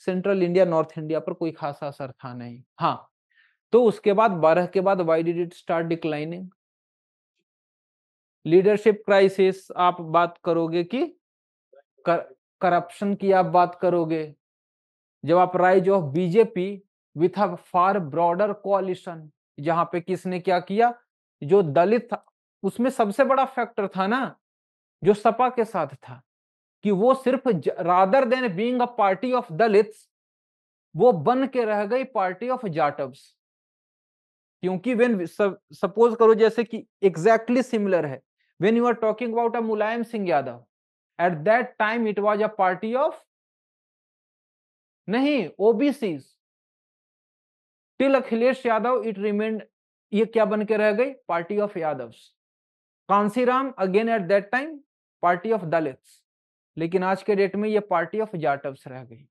सेंट्रल इंडिया, नॉर्थ इंडिया पर कोई खासा असर था नहीं। हाँ, तो उसके बाद 12 के बाद why did it start declining? Leadership crisis आप बात करोगे कि करप्शन की आप बात करोगे, जब आप rise of BJP with a far broader coalition, जहां पे किसने क्या किया, जो दलित था उसमें सबसे बड़ा फैक्टर था ना जो सपा के साथ था कि वो सिर्फ rather than being a party of Dalits वो बन के रह गई पार्टी ऑफ जाटव्स। क्योंकि व्हेन सपोज करो जैसे कि एग्जैक्टली सिमिलर है, when you are talking about a Mulayam Singh Yadav, at that time it was a party of नहीं OBC, till Akhilesh Yadav it remained, ये क्या बन के रह गई, party of Yadavs. Kanshiram again at that time party of Dalits, लेकिन आज के डेट में ये पार्टी ऑफ जाटव्स रह गई।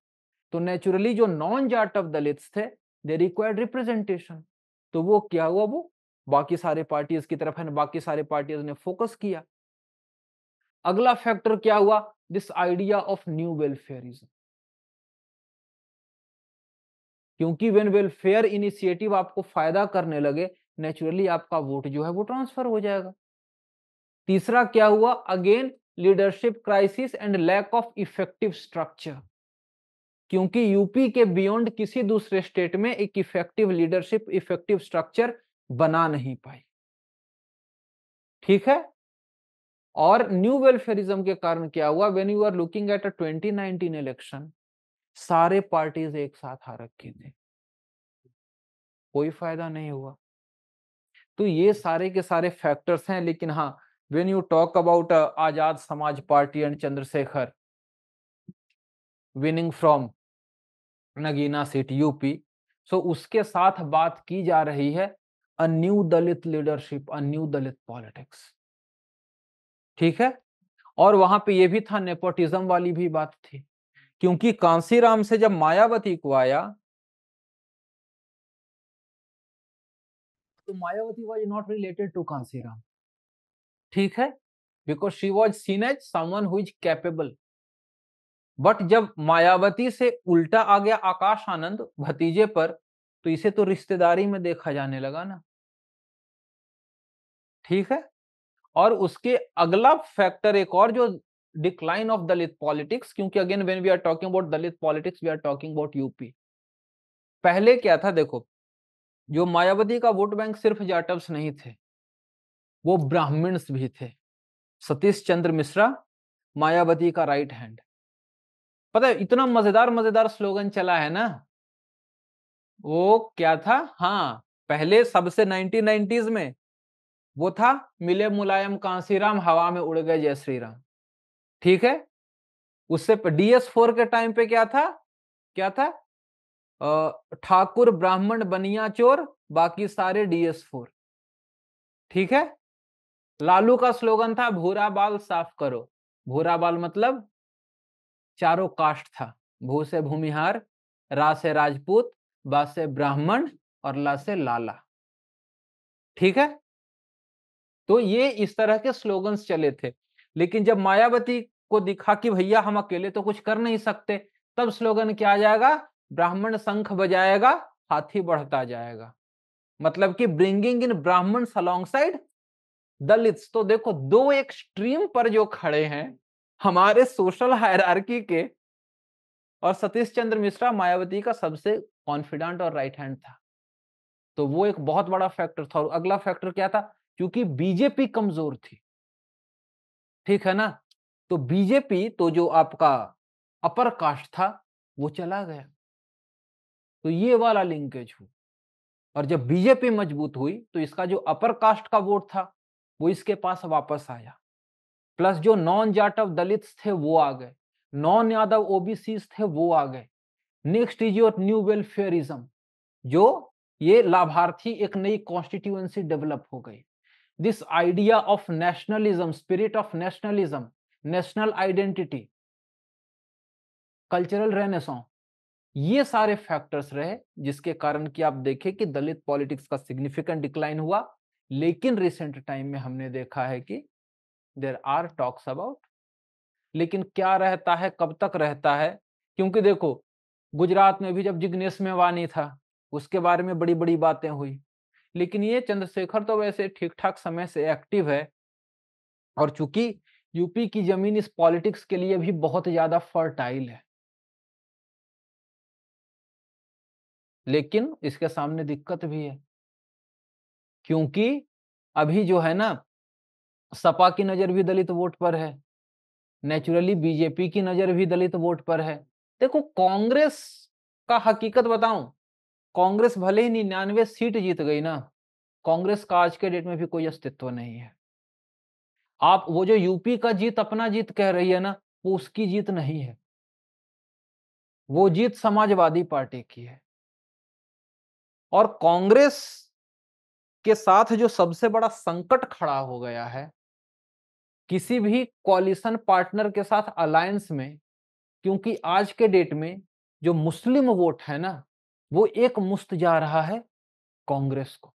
तो नेचुरली जो नॉन जाटव दलित्स थे दे रिक्वायर्ड रिप्रेजेंटेशन, तो वो क्या हुआ, वो बाकी सारे पार्टीज की तरफ है, बाकी सारे पार्टीज ने फोकस किया। अगला फैक्टर क्या हुआ, this idea of new welfarism, क्योंकि व्हेन वेलफेयर इनिशिएटिव आपको फायदा करने लगे नेचुरली आपका वोट जो है वो ट्रांसफर हो जाएगा। तीसरा क्या हुआ, again leadership crisis and lack of effective structure, क्योंकि यूपी के बियॉन्ड किसी दूसरे स्टेट में एक इफेक्टिव लीडरशिप इफेक्टिव स्ट्रक्चर बना नहीं पाई। ठीक है, और न्यू वेलफेयरिज्म के कारण क्या हुआ, when you are looking at a 2019 election, सारे पार्टीज एक साथ आ रखे थे, कोई फायदा नहीं हुआ। तो ये सारे के सारे फैक्टर्स हैं। लेकिन हाँ, when you talk about Azad Samaj party and Chandrashekhar winning from Nagina seat UP, so उसके साथ बात की जा रही है a new Dalit leadership, a new Dalit politics. ठीक है, और वहां पे ये भी था, नेपोटिज्म वाली भी बात थी, क्योंकि कांसीराम से जब मायावती को आया तो Mayawati was not related to Kanshiram. ठीक है, because she was seen as someone who is capable. But जब मायावती से उल्टा आ गया आकाश आनंद भतीजे पर, तो इसे तो रिश्तेदारी में देखा जाने लगा ना। ठीक है, और उसके अगला फैक्टर एक और जो डिक्लाइन ऑफ दलित पॉलिटिक्स, क्योंकि again when we are talking about Dalit politics we are talking about UP. पहले क्या था, देखो जो मायावती का वोट बैंक सिर्फ जाटव्स नहीं थे, वो ब्राह्मण्स भी थे। सतीश चंद्र मिश्रा मायावती का राइट हैंड। पता है इतना मजेदार मजेदार स्लोगन चला है ना, वो क्या था, हाँ पहले सबसे 1990s में वो था, मिले मुलायम कांसीराम हवा में उड़ गए जय श्री राम। ठीक है, उससे DS4 के टाइम पे क्या था, क्या था, ठाकुर ब्राह्मण बनिया चोर बाकी सारे DS4। ठीक है, लालू का स्लोगन था भूरा बाल साफ करो। भूरा बाल मतलब चारों कास्ट था, भू से भूमिहार, रा से राजपूत, बा से ब्राह्मण और ला से लाला। ठीक है, तो ये इस तरह के स्लोगन्स चले थे। लेकिन जब मायावती को दिखा कि भैया हम अकेले तो कुछ कर नहीं सकते, तब स्लोगन क्या आ जाएगा, ब्राह्मण शंख बजाएगा हाथी बढ़ता जाएगा, मतलब कि bringing in Brahmins alongside Dalits. तो देखो दो एक्सट्रीम पर जो खड़े हैं हमारे सोशल हायरार्की के, और सतीश चंद्र मिश्रा मायावती का सबसे कॉन्फिडेंट और राइट हैंड था। तो वो एक बहुत बड़ा फैक्टर था। और अगला फैक्टर क्या था, क्योंकि बीजेपी कमजोर थी। ठीक है ना, तो बीजेपी तो जो आपका अपर कास्ट था वो चला गया, तो ये वाला लिंकेज हुआ। और जब बीजेपी मजबूत हुई तो इसका जो अपर कास्ट का वोट था वो इसके पास वापस आया, प्लस जो नॉन जाटव दलित्स थे वो आ गए, नॉन यादव ओबीसी थे वो आ गए। Next is your new welfarism, जो ये लाभार्थी एक नई कॉन्स्टिट्यूएंसी डेवलप हो गई। This idea of nationalism, spirit of nationalism, national identity, cultural renaissance, ये सारे फैक्टर्स रहे जिसके कारण कि आप देखें कि दलित पॉलिटिक्स का सिग्निफिकेंट डिक्लाइन हुआ। लेकिन रिसेंट टाइम में हमने देखा है कि देयर आर टॉक्स अबाउट, लेकिन क्या रहता है, कब तक रहता है, क्योंकि देखो गुजरात में भी जब जिग्नेश मेवानी था उसके बारे में बड़ी बड़ी बातें हुई, लेकिन ये चंद्रशेखर तो वैसे ठीक ठाक समय से एक्टिव है। और चूंकि यूपी की जमीन इस पॉलिटिक्स के लिए भी बहुत ज्यादा फर्टाइल है, लेकिन इसके सामने दिक्कत भी है, क्योंकि अभी जो है ना, सपा की नजर भी दलित वोट पर है, नेचुरली बीजेपी की नजर भी दलित वोट पर है। देखो कांग्रेस का हकीकत बताऊं, कांग्रेस भले ही 99 सीट जीत गई ना, कांग्रेस का आज के डेट में भी कोई अस्तित्व नहीं है। आप वो जो यूपी का जीत अपना जीत कह रही है ना, वो उसकी जीत नहीं है, वो जीत समाजवादी पार्टी की है। और कांग्रेस के साथ जो सबसे बड़ा संकट खड़ा हो गया है, किसी भी कोaliशन पार्टनर के साथ अलायंस में, क्योंकि आज के डेट में जो मुस्लिम वोट है ना, वो एक मुश्त जा रहा है कांग्रेस को,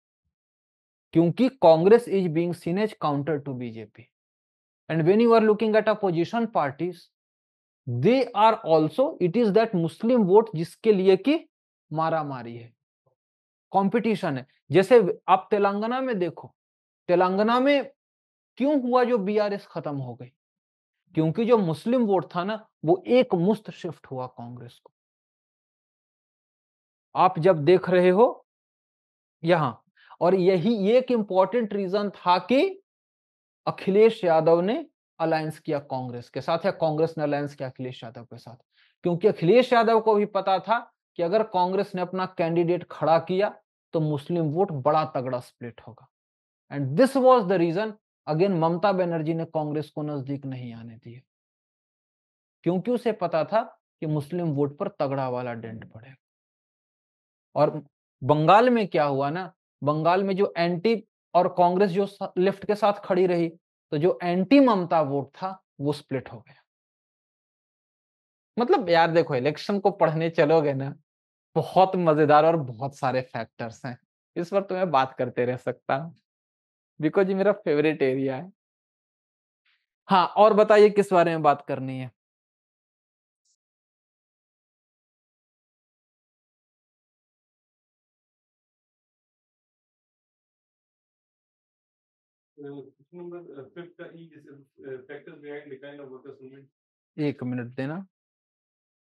क्योंकि Congress is being seen as counter to BJP. And when you are looking at opposition parties, they are also, it is that Muslim vote जिसके लिए कि मारा मारी है, कंपटीशन है। जैसे आप तेलंगाना में देखो, तेलंगाना में क्यों हुआ जो बीआरएस खत्म हो गई, क्योंकि जो मुस्लिम वोट था ना, वो एक मुश्त शिफ्ट हुआ कांग्रेस को। आप जब देख रहे हो यहां, और यही एक इंपॉर्टेंट रीजन था कि अखिलेश यादव ने अलायंस किया कांग्रेस के साथ, या कांग्रेस ने अलायंस किया अखिलेश यादव के साथ, क्योंकि अखिलेश यादव को भी पता था कि अगर कांग्रेस ने अपना कैंडिडेट खड़ा किया तो मुस्लिम वोट बड़ा तगड़ा स्प्लिट होगा। And this was the reason, again Mamata Banerjee ने कांग्रेस को नजदीक नहीं आने दिया, क्योंकि उसे पता था कि मुस्लिम वोट पर तगड़ा वाला डेंट पड़ेगा। और बंगाल में क्या हुआ ना, बंगाल में जो एंटी, और कांग्रेस जो लेफ्ट के साथ खड़ी रही, तो जो एंटी ममता वोट था वो स्प्लिट हो गया। मतलब यार देखो, इलेक्शन को पढ़ने चलोगे ना, बहुत मजेदार और बहुत सारे फैक्टर्स हैं, इस पर तो मैं बात करते रह सकता हूं, बिकॉज ये मेरा फेवरेट एरिया है। हाँ, और बताइए किस बारे में बात करनी है? क्वेश्चन नंबर 5 का E factors behind decline of workers movement. 1 minute देना,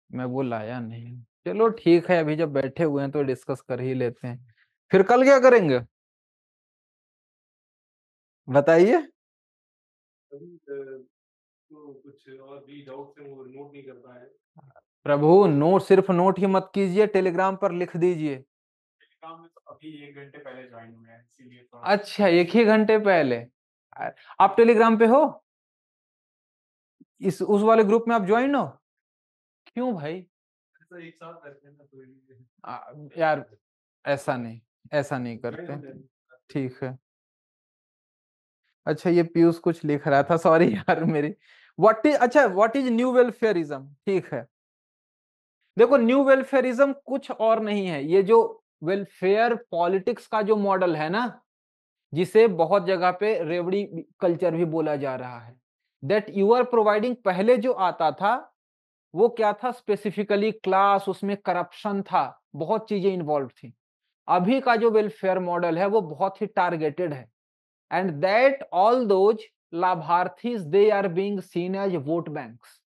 मैं वो लाया नहीं। चलो ठीक है, अभी जब बैठे हुए हैं तो डिस्कस कर ही लेते हैं, फिर कल क्या करेंगे बताइए। अभी तो कुछ और भी डाउट्स हैं वो नोट नहीं कर पाए। प्रभु, नोट सिर्फ नोट ही मत कीजिए, टेलीग्राम पर लिख दीजिए। टेलीग्राम में तो अभी 1 घंटे पहले ज्वाइन हुए हैं, इसीलिए थोड़ा अच्छा, 1 ही घंटे पहले आप टेलीग्राम पे हो? इस उस वाले ग्रुप में आप ज्वाइन हो? क्यों भाई? ऐसा एक साथ करते हैं ना, तो यार ऐसा नहीं, ऐसा नहीं करते। ठीक है। अच्छा, ये पीयूष कुछ लिख रहा था, सॉरी यार मेरी। What is new welfarism? ठीक है, देखो न्यू वेलफेयरिज्म कुछ और नहीं है, ये जो वेलफेयर पॉलिटिक्स का जो मॉडल है ना, जिसे बहुत जगह पे रेवड़ी कल्चर भी बोला जा रहा है, दैट यू आर प्रोवाइडिंग, पहले जो आता था वो क्या था, स्पेसिफिकली क्लास, उसमें करप्शन था, बहुत चीजें इन्वॉल्व थी। अभी का जो वेलफेयर मॉडल है वो बहुत ही टारगेटेड है, एंड दैट ऑल दोज लाभार्थीज they are being seen as vote banks,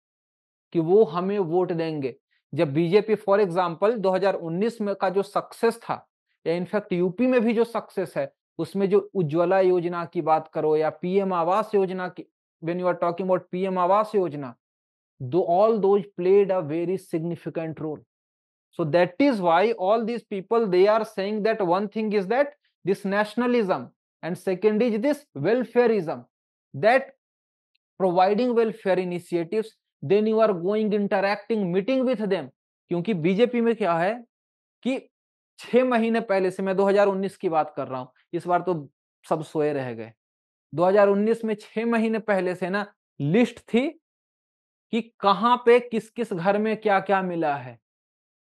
कि वो हमें वोट देंगे। जब बीजेपी फॉर एग्जांपल 2019 में का जो सक्सेस था, या इनफैक्ट यूपी में भी जो सक्सेस है, उसमें जो उज्ज्वला योजना की बात करो या पीएम आवास योजना की, when you are talking about PM Awas Yojana, all those played a very significant role. So that is why all these people, they are saying that one thing is that this nationalism, and second is this welfareism, that providing welfare initiatives, then you are going interacting meeting with them। क्योंकि BJP में क्या है कि 6 महीने पहले से, मैं 2019 की बात कर रहा हूं, इस बार तो सब सोए रह गए, 2019 में 6 महीने पहले से ना लिस्ट थी कि कहां पे किस किस घर में क्या क्या मिला है,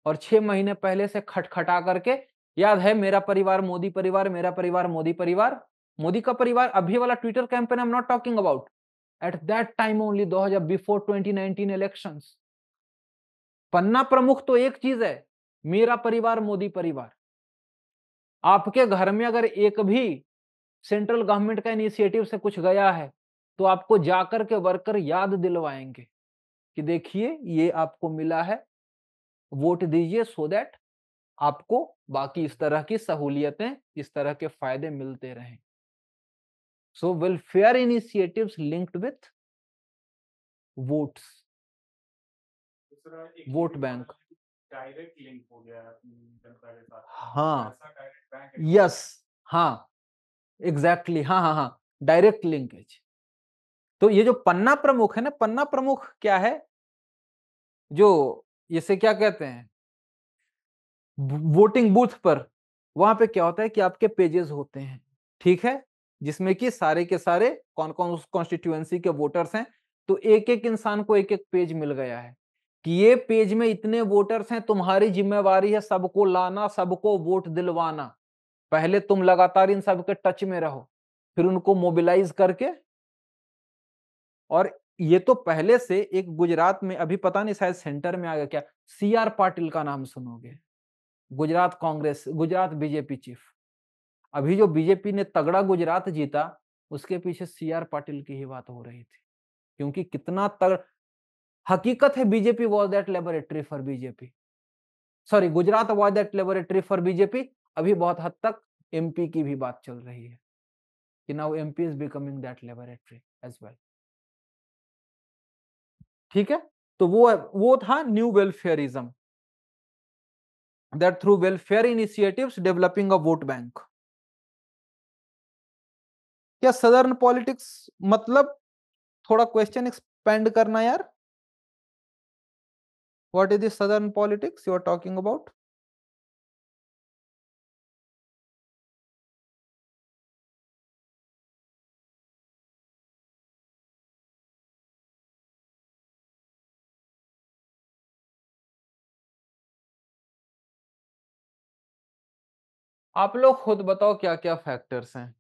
और 6 महीने पहले से खटखटा करके, याद है मेरा परिवार मोदी परिवार, मेरा परिवार मोदी परिवार, मोदी का परिवार, अभी वाला Twitter campaign I am not talking about, at that time only, 2000 before 2019 elections. पन्ना प्रमुख तो एक चीज है, मेरा परिवार मोदी परिवार। आपके घर में अगर एक भी सेंट्रल गवर्नमेंट का इनिशिएटिव से कुछ गया है, तो आपको जाकर के वर्कर याद दिलवाएंगे कि देखिए ये आपको मिला है, वोट दीजिए, सो दैट आपको बाकी इस तरह की सहूलियतें, इस तरह के फायदे मिलते रहें। So welfare initiatives linked with votes, दूसरा एक वोट बैंक। डायरेक्ट लिंक हो गया है अपनी जनता के साथ। हाँ, पैसा डायरेक्ट बैंक यस, हाँ, एग्जैक्टली, हाँ हाँ हाँ, डायरेक्ट लिंकेज। तो ये जो पन्ना प्रमुख है ना, पन्ना प्रमुख क्या है, जो इसे क्या कहते हैं, वोटिंग बूथ पर, वहां पे क्या होता है कि आपके पेजेस होते हैं, ठीक है, जिसमें कि सारे के सारे कौन कौन उस कॉन्स्टिट्यूएंसी के वोटर्स हैं। तो एक एक इंसान को एक एक पेज मिल गया है कि ये पेज में इतने वोटर्स हैं, तुम्हारी जिम्मेवारी है सबको लाना, सबको वोट दिलवाना। पहले तुम लगातार इन सबके टच में रहो, फिर उनको मोबिलाइज करके। और ये तो पहले से एक गुजरात में, अभी पता नहीं शायद सेंटर में आ गया क्या, CR पाटिल का नाम सुनोगे, गुजरात कांग्रेस, गुजरात बीजेपी चीफ। अभी जो बीजेपी ने तगड़ा गुजरात जीता, उसके पीछे CR पाटिल की ही बात हो रही थी, क्योंकि कितना तगड़ा, हकीकत है BJP was that laboratory for BJP, sorry, Gujarat was that laboratory for BJP. अभी बहुत हद तक MP की भी बात चल रही है कि now MP is becoming that laboratory as well, ठीक है। तो वो था new welfarism, that through welfare initiatives developing a vote bank। क्या सदर्न पॉलिटिक्स मतलब, थोड़ा क्वेश्चन एक्सपेंड करना यार, what is the southern politics you are talking about? आप लोग खुद बताओ क्या क्या फैक्टर्स हैं।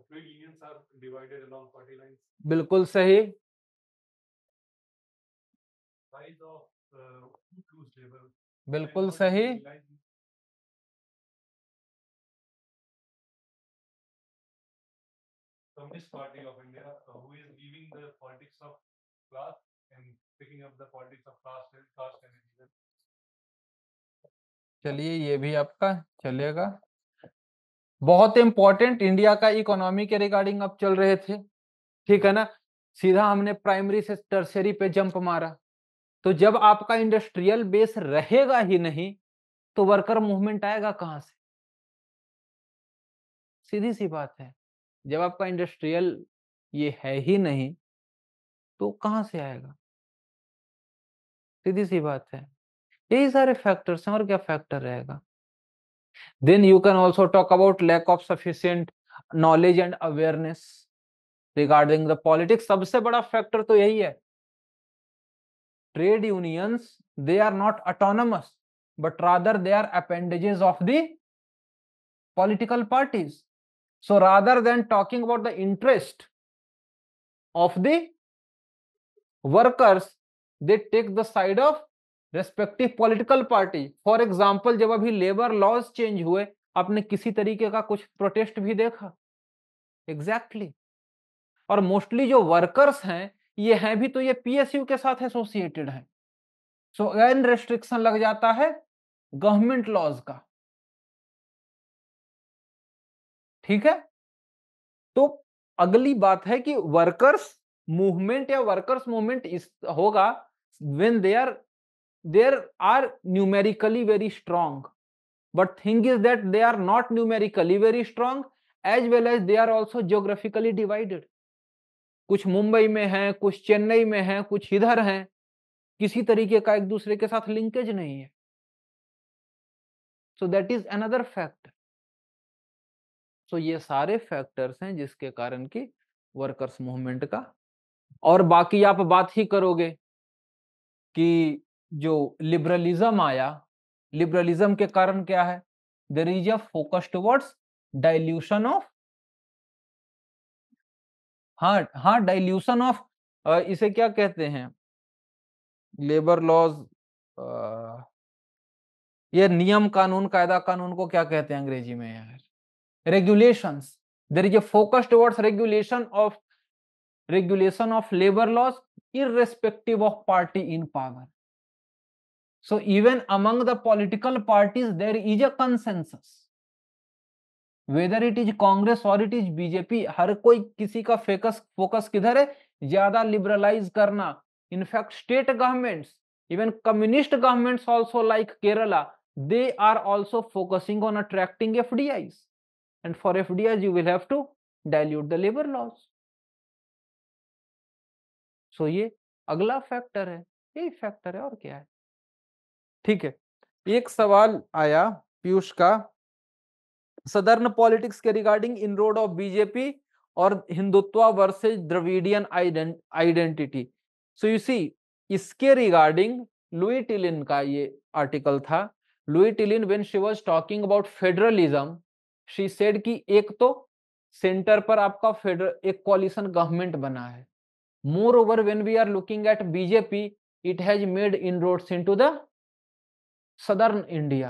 trade unions are divided along party lines. बिल्कुल सही, Rise of loose labor. बिल्कुल सही, Communist Party of India, who is leaving the politics of class and picking up the politics of caste and religion. चलिए ये भी आपका चलेगा। बहुत इंपॉर्टेंट, इंडिया का इकोनॉमी के रिगार्डिंग अब चल रहे थे, ठीक है ना, सीधा हमने प्राइमरी से टर्शियरी पे जंप मारा। तो जब आपका इंडस्ट्रियल बेस रहेगा ही नहीं, तो वर्कर मूवमेंट आएगा कहां से? सीधी सी बात है, जब आपका इंडस्ट्रियल ये है ही नहीं, तो कहां से आएगा? सीधी सी बात है, यही सारे फैक्टर्स हैं, और क्या फैक्टर रहेगा? Then you can also talk about lack of sufficient knowledge and awareness regarding the politics. सबसे बड़ा फैक्टर तो यही है, trade unions, they are not autonomous, but rather they are appendages of the political parties. So rather than talking about the interest of the workers, they take the side of respective political party. For example, जब अभी labour laws change हुए, आपने किसी तरीके का कुछ protest भी देखा? एग्जैक्टली और मोस्टली जो वर्कर्स हैं, ये हैं भी तो ये PSU के साथ एसोसिएटेड हैं। सो अगेन रेस्ट्रिक्शन लग जाता है गवर्नमेंट लॉज का, ठीक है। तो अगली बात है कि वर्कर्स मूवमेंट या वर्कर्स मूवमेंट होगा when there are numerically very strong, but thing is that they are not numerically very strong as well as they are also geographically divided. कुछ मुंबई में है, कुछ चेन्नई में है, कुछ इधर हैं, किसी तरीके का एक दूसरे के साथ लिंकेज नहीं है। So that is another fact. So ये सारे फैक्टर्स हैं जिसके कारण कि वर्कर्स मूवमेंट का, और बाकी आप बात ही करोगे कि जो लिबरलिज्म आया, लिबरलिज्म के कारण क्या है? There is a focus towards dilution of, हाँ हाँ, डाइल्यूशन ऑफ, इसे क्या कहते हैं, लेबर लॉज, ये नियम कानून, कायदा कानून को क्या कहते हैं अंग्रेजी में यार? Regulations. There is a focus towards regulation of labor laws irrespective of party in power. So even among the political parties there is a consensus, whether it is Congress or it is BJP, हर कोई किसी का focus किधर है, ज्यादा liberalise करना. In fact state governments, even communist governments also like Kerala, they are also focusing on attracting FDIs, and for FDIs you will have to dilute the labor laws. So ये अगला factor है, यही factor है और क्या है. ठीक है, एक सवाल आया पीयूष का, सदर्न पॉलिटिक्स के रिगार्डिंग इनरोड ऑफ बीजेपी और Hindutva versus Dravidian identity. So you see, इसके रिगार्डिंग लुई टिलिन का ये आर्टिकल था. Louise Tillin when she was talking about federalism, she said कि एक तो सेंटर पर आपका फेडरल एक कोलिशन गवर्नमेंट बना है. Moreover, when we are looking at BJP, it has made inroads into the southern India.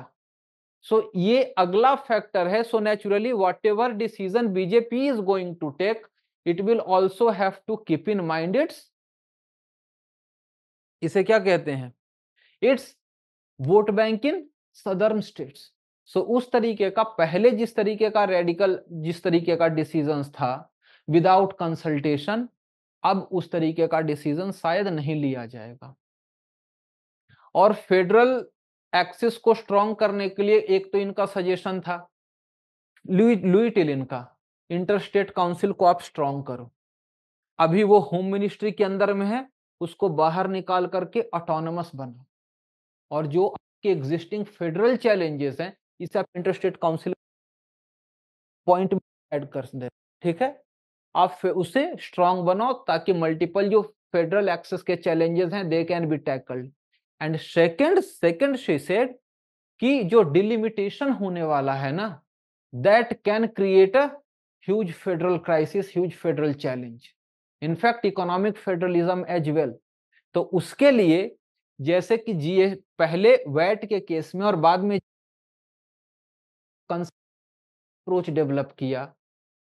So ये अगला फैक्टर है. So naturally, whatever decision BJP is going to take, it will also have to keep in mind इसे क्या कहते हैं, its vote bank in southern states. So उस तरीके का पहले जिस तरीके का रेडिकल जिस तरीके का डिसीजन था विदाउट कंसल्टेशन, अब उस तरीके का डिसीजन शायद नहीं लिया जाएगा. और फेडरल एक्सिस को स्ट्रॉन्ग करने के लिए एक तो इनका सजेशन था लुई टिलिन का, इंटरस्टेट काउंसिल को आप स्ट्रॉन्ग करो. अभी वो होम मिनिस्ट्री के अंदर में है, उसको बाहर निकाल करके ऑटोनमस बनाओ, और जो आपके एग्जिस्टिंग फेडरल चैलेंजेस हैं इसे आप इंटरस्टेट काउंसिल पॉइंट में ऐड कर दें. ठीक है, आप उसे स्ट्रॉन्ग बनाओ ताकि मल्टीपल जो फेडरल एक्सेस के चैलेंजेस हैं they can be tackled. And second she said कि जो डिलिमिटेशन होने वाला है ना, that can create a huge federal crisis, huge federal challenge, in fact economic federalism as well. तो उसके लिए जैसे कि जीए पहले वैट के केस में और बाद में अप्रोच डेवलप किया,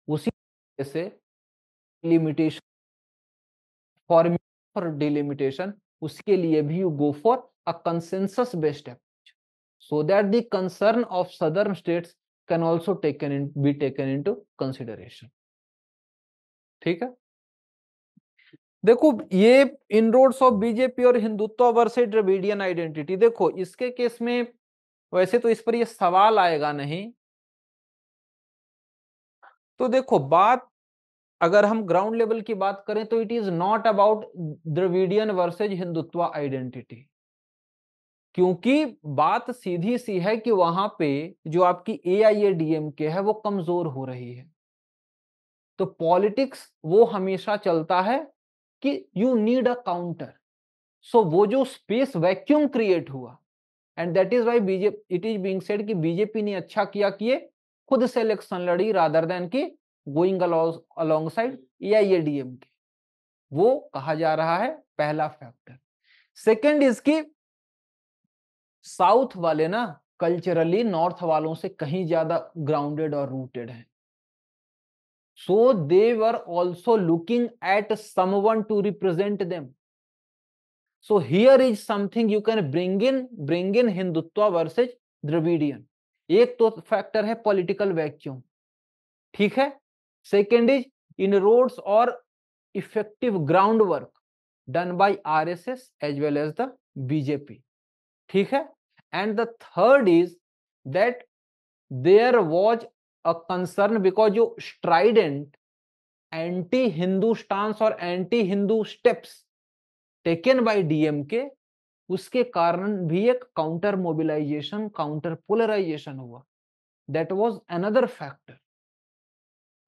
उसी से लिमिटेशन फॉर डिलिमिटेशन, उसके लिए भी you go for a consensus based approach, so that the concern of southern states can also be taken into consideration. ठीक है, देखो ये इनरोड्स ऑफ बीजेपी और हिंदुत्व वर्सेस द्रविडियन आइडेंटिटी, देखो इसके केस में वैसे तो इस पर ये सवाल आएगा नहीं. तो देखो बात अगर हम ग्राउंड लेवल की बात करें तो it is not about Dravidian versus Hindutva identity, क्योंकि बात सीधी सी है कि वहां पे जो आपकी AIADMK है वो कमजोर हो रही है. तो पॉलिटिक्स वो हमेशा चलता है कि यू नीड अ काउंटर. सो वो जो स्पेस वैक्यूम क्रिएट हुआ, and that is why BJP it is being said कि बीजेपी ने अच्छा किया कि ये खुद से इलेक्शन लड़ी रादर देन की गोइंग अलोंगसाइड AIADMK. वो कहा जा रहा है पहला फैक्टर. सेकंड इज की साउथ वाले ना कल्चरली नॉर्थ वालों से कहीं ज्यादा ग्राउंडेड और रूटेड हैं. So they were also looking at someone to represent them. So here is something you can bring in Hindutva versus Dravidian. एक तो फैक्टर है पॉलिटिकल वैक्यूम. ठीक है, सेकेंड इज इनरोड्स और effective ground work done by RSS as well as the BJP. ठीक है, and the third is that there was a concern because जो strident anti Hindu stance और anti Hindu steps taken by DMK, उसके कारण भी एक counter mobilisation, counter polarisation हुआ. That was another factor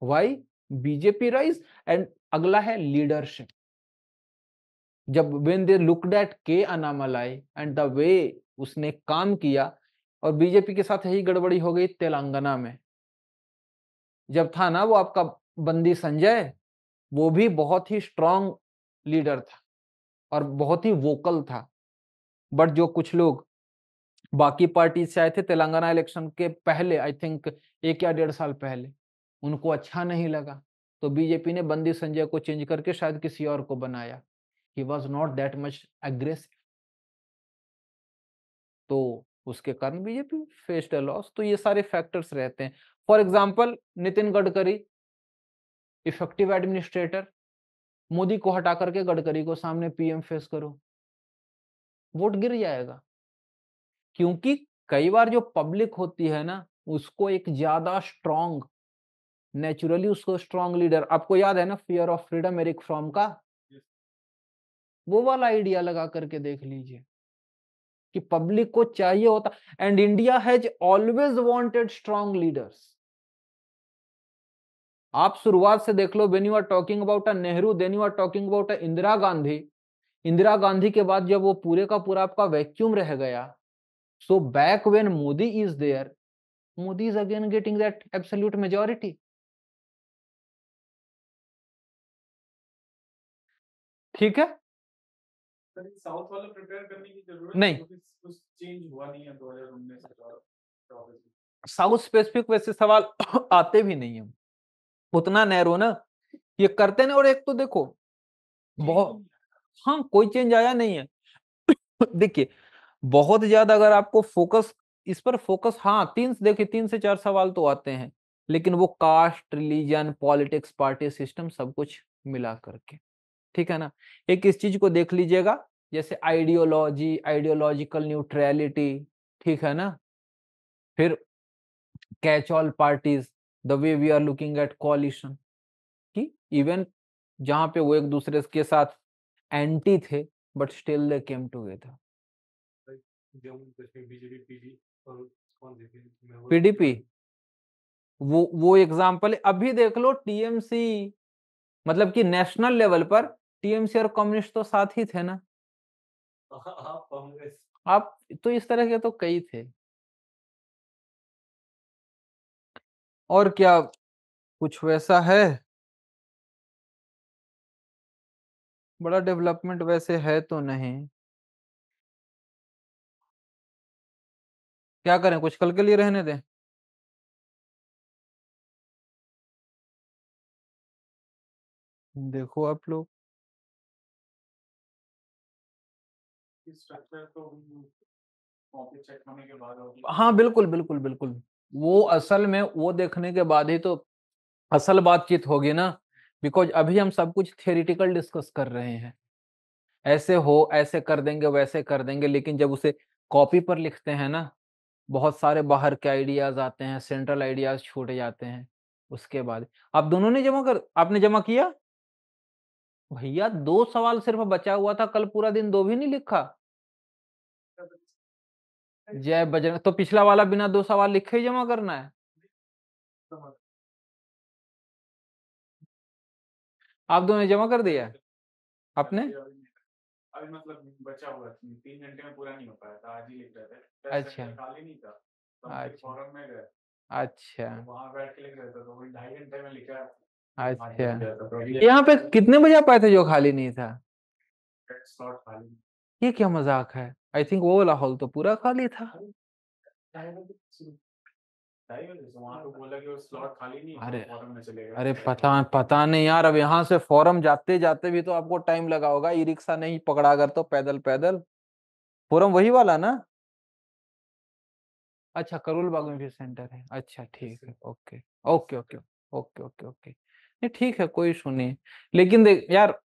why BJP rise. And अगला है लीडरशिप. जब when they looked at K Annamalai and the way उसने काम किया, और BJP के साथ यही गड़बड़ी हो गई तेलंगाना में. जब था ना वो आपका बंदी संजय, वो भी बहुत ही स्ट्रॉन्ग लीडर था और बहुत ही वोकल था, बट जो कुछ लोग बाकी पार्टी से आए थे तेलंगाना इलेक्शन के पहले, आई थिंक 1 या 1.5 साल पहले, उनको अच्छा नहीं लगा, तो BJP ने बंदी संजय को चेंज करके शायद किसी और को बनाया. He was not that much aggressive, तो उसके कारण बीजेपी फेस्ड अ लॉस। तो ये सारे फैक्टर्स रहते हैं। For example Nitin Gadkari effective administrator, Modi को हटा करके गडकरी को सामने पीएम फेस करो, वोट गिर जाएगा। क्योंकि कई बार जो पब्लिक होती है ना, उसको एक ज्यादा स्ट्रॉन्ग, नेचुरली उसको स्ट्रॉन्ग लीडर, आपको याद है ना fear of freedom Erich Fromm का, वो वाला आइडिया लगा करके देख लीजिए कि पब्लिक को चाहिए होता, and India has always wanted strong leaders. आप शुरुआत से देख लो, when you are talking about a Nehru, then you are talking about a Indira Gandhi. Indira Gandhi के बाद जब वो पूरे का पूरा आपका वैक्यूम रह गया, so back when Modi is there, Modi is again getting that absolute majority. ठीक है, साउथ वाला प्रिपेयर करने की जरूरत नहीं, कुछ चेंज हुआ नहीं है 2019 से 24 में। साउथ स्पेसिफिक वैसे सवाल आते भी नहीं है उतना नैरो ना, ये करते ना। और एक तो देखो बहुत, हाँ कोई चेंज आया नहीं है। देखिए बहुत ज्यादा अगर आपको फोकस इस पर फोकस, हाँ देखिए 3 से 4 सवाल तो आते हैं, लेकिन वो caste, religion, politics, party system सब कुछ मिला करके, ठीक है ना। एक इस चीज को देख लीजिएगा, जैसे आइडियोलॉजी, आइडियोलॉजिकल न्यूट्रलिटी, ठीक है ना। फिर catch all parties, the way we are looking at coalition, कि इवन जहां पे वो एक दूसरे के साथ एंटी थे, but still they came together. Jammu Kashmir BJP PD और कौन देखे पीडीपी, वो एग्जाम्पल अभी देख लो, टीएमसी, मतलब कि नेशनल लेवल पर टीएमसी और कम्युनिस्ट तो साथ ही थे ना। कांग्रेस, आप तो इस तरह के तो कई थे। और क्या कुछ वैसा है? बड़ा डेवलपमेंट वैसे है तो नहीं। क्या करें, कुछ कल के लिए रहने दें? देखो आप लोग, स्ट्रक्चर तो कॉपी चेक होने के बाद होगी। हाँ बिल्कुल बिल्कुल बिल्कुल, वो असल में वो देखने के बाद ही तो असल बातचीत होगी ना। बिकॉज अभी हम सब कुछ थियोरिटिकल डिस्कस कर रहे हैं, ऐसे हो, ऐसे कर देंगे, वैसे कर देंगे, लेकिन जब उसे कॉपी पर लिखते हैं ना, बहुत सारे बाहर के आइडियाज आते हैं, सेंट्रल आइडियाज छूट जाते हैं। उसके बाद आप दोनों ने आपने जमा किया? भैया 2 सवाल सिर्फ बचा हुआ था, कल पूरा दिन 2 भी नहीं लिखा। जय बजरंग, तो पिछला वाला बिना 2 सवाल लिखे ही जमा करना है। आप दोनों ने जमा कर दिया आपने? अभी मतलब बचा हुआ 3 घंटे में पूरा नहीं हो पाया था, आज ही लिख रहे थे। अच्छा खाली नहीं था, तो हम फिर अच्छा फोरम में गए, अच्छा वहां बैठ के लिख रहे थे, तो वही 2.5 घंटे में लिखा। अच्छा। यहाँ पे कितने बजे आ पाए थे जो खाली नहीं था? स्लॉट खाली, ये क्या मजाक है? आई थिंक वो वाला हॉल तो पूरा खाली था। 2:30 से वहां तो बोला कि वो स्लॉट खाली नहीं है, अरे फोरम में चलेगा। अरे पता नहीं यार, अब यहाँ से फोरम जाते जाते भी तो आपको टाइम लगा होगा, ई रिक्शा नहीं पकड़ा कर तो पैदल पैदल। फोरम वही वाला ना? अच्छा करोल बाग में भी सेंटर है, अच्छा ठीक है, okay okay okay okay okay okay. नहीं ठीक है, कोई इशू नहीं। लेकिन देख यार,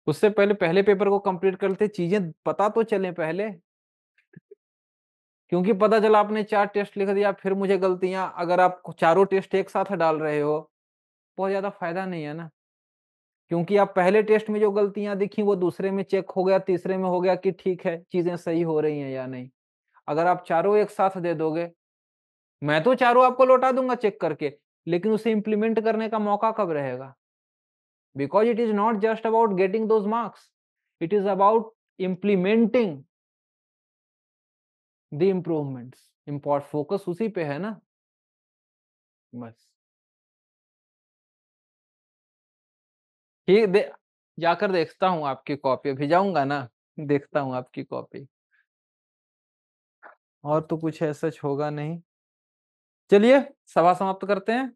उससे पहले पहले पेपर को कंप्लीट करते, चीजें पता तो चले पहले। क्योंकि पता चला आपने 4 टेस्ट लिख दिया, फिर मुझे गलतियां, अगर आप चारों टेस्ट एक साथ डाल रहे हो, बहुत ज्यादा फायदा नहीं है ना। क्योंकि आप पहले टेस्ट में जो गलतियां दिखी वो दूसरे में चेक हो गया, तीसरे में हो गया कि ठीक है चीजें सही हो रही हैं या नहीं। अगर आप चारों एक साथ दे दोगे, मैं तो चारों आपको लौटा दूंगा चेक करके, लेकिन उसे इंप्लीमेंट करने का मौका कब रहेगा? Because it is not just about getting those marks, it is about implementing the improvements. Import focus उसी पे है ना, बस। ठीक जाकर देखता हूँ आपकी कॉपी, अभी जाऊंगा ना, देखता हूँ आपकी कॉपी। और तो कुछ ऐसा होगा नहीं। चलिए सभा समाप्त करते हैं।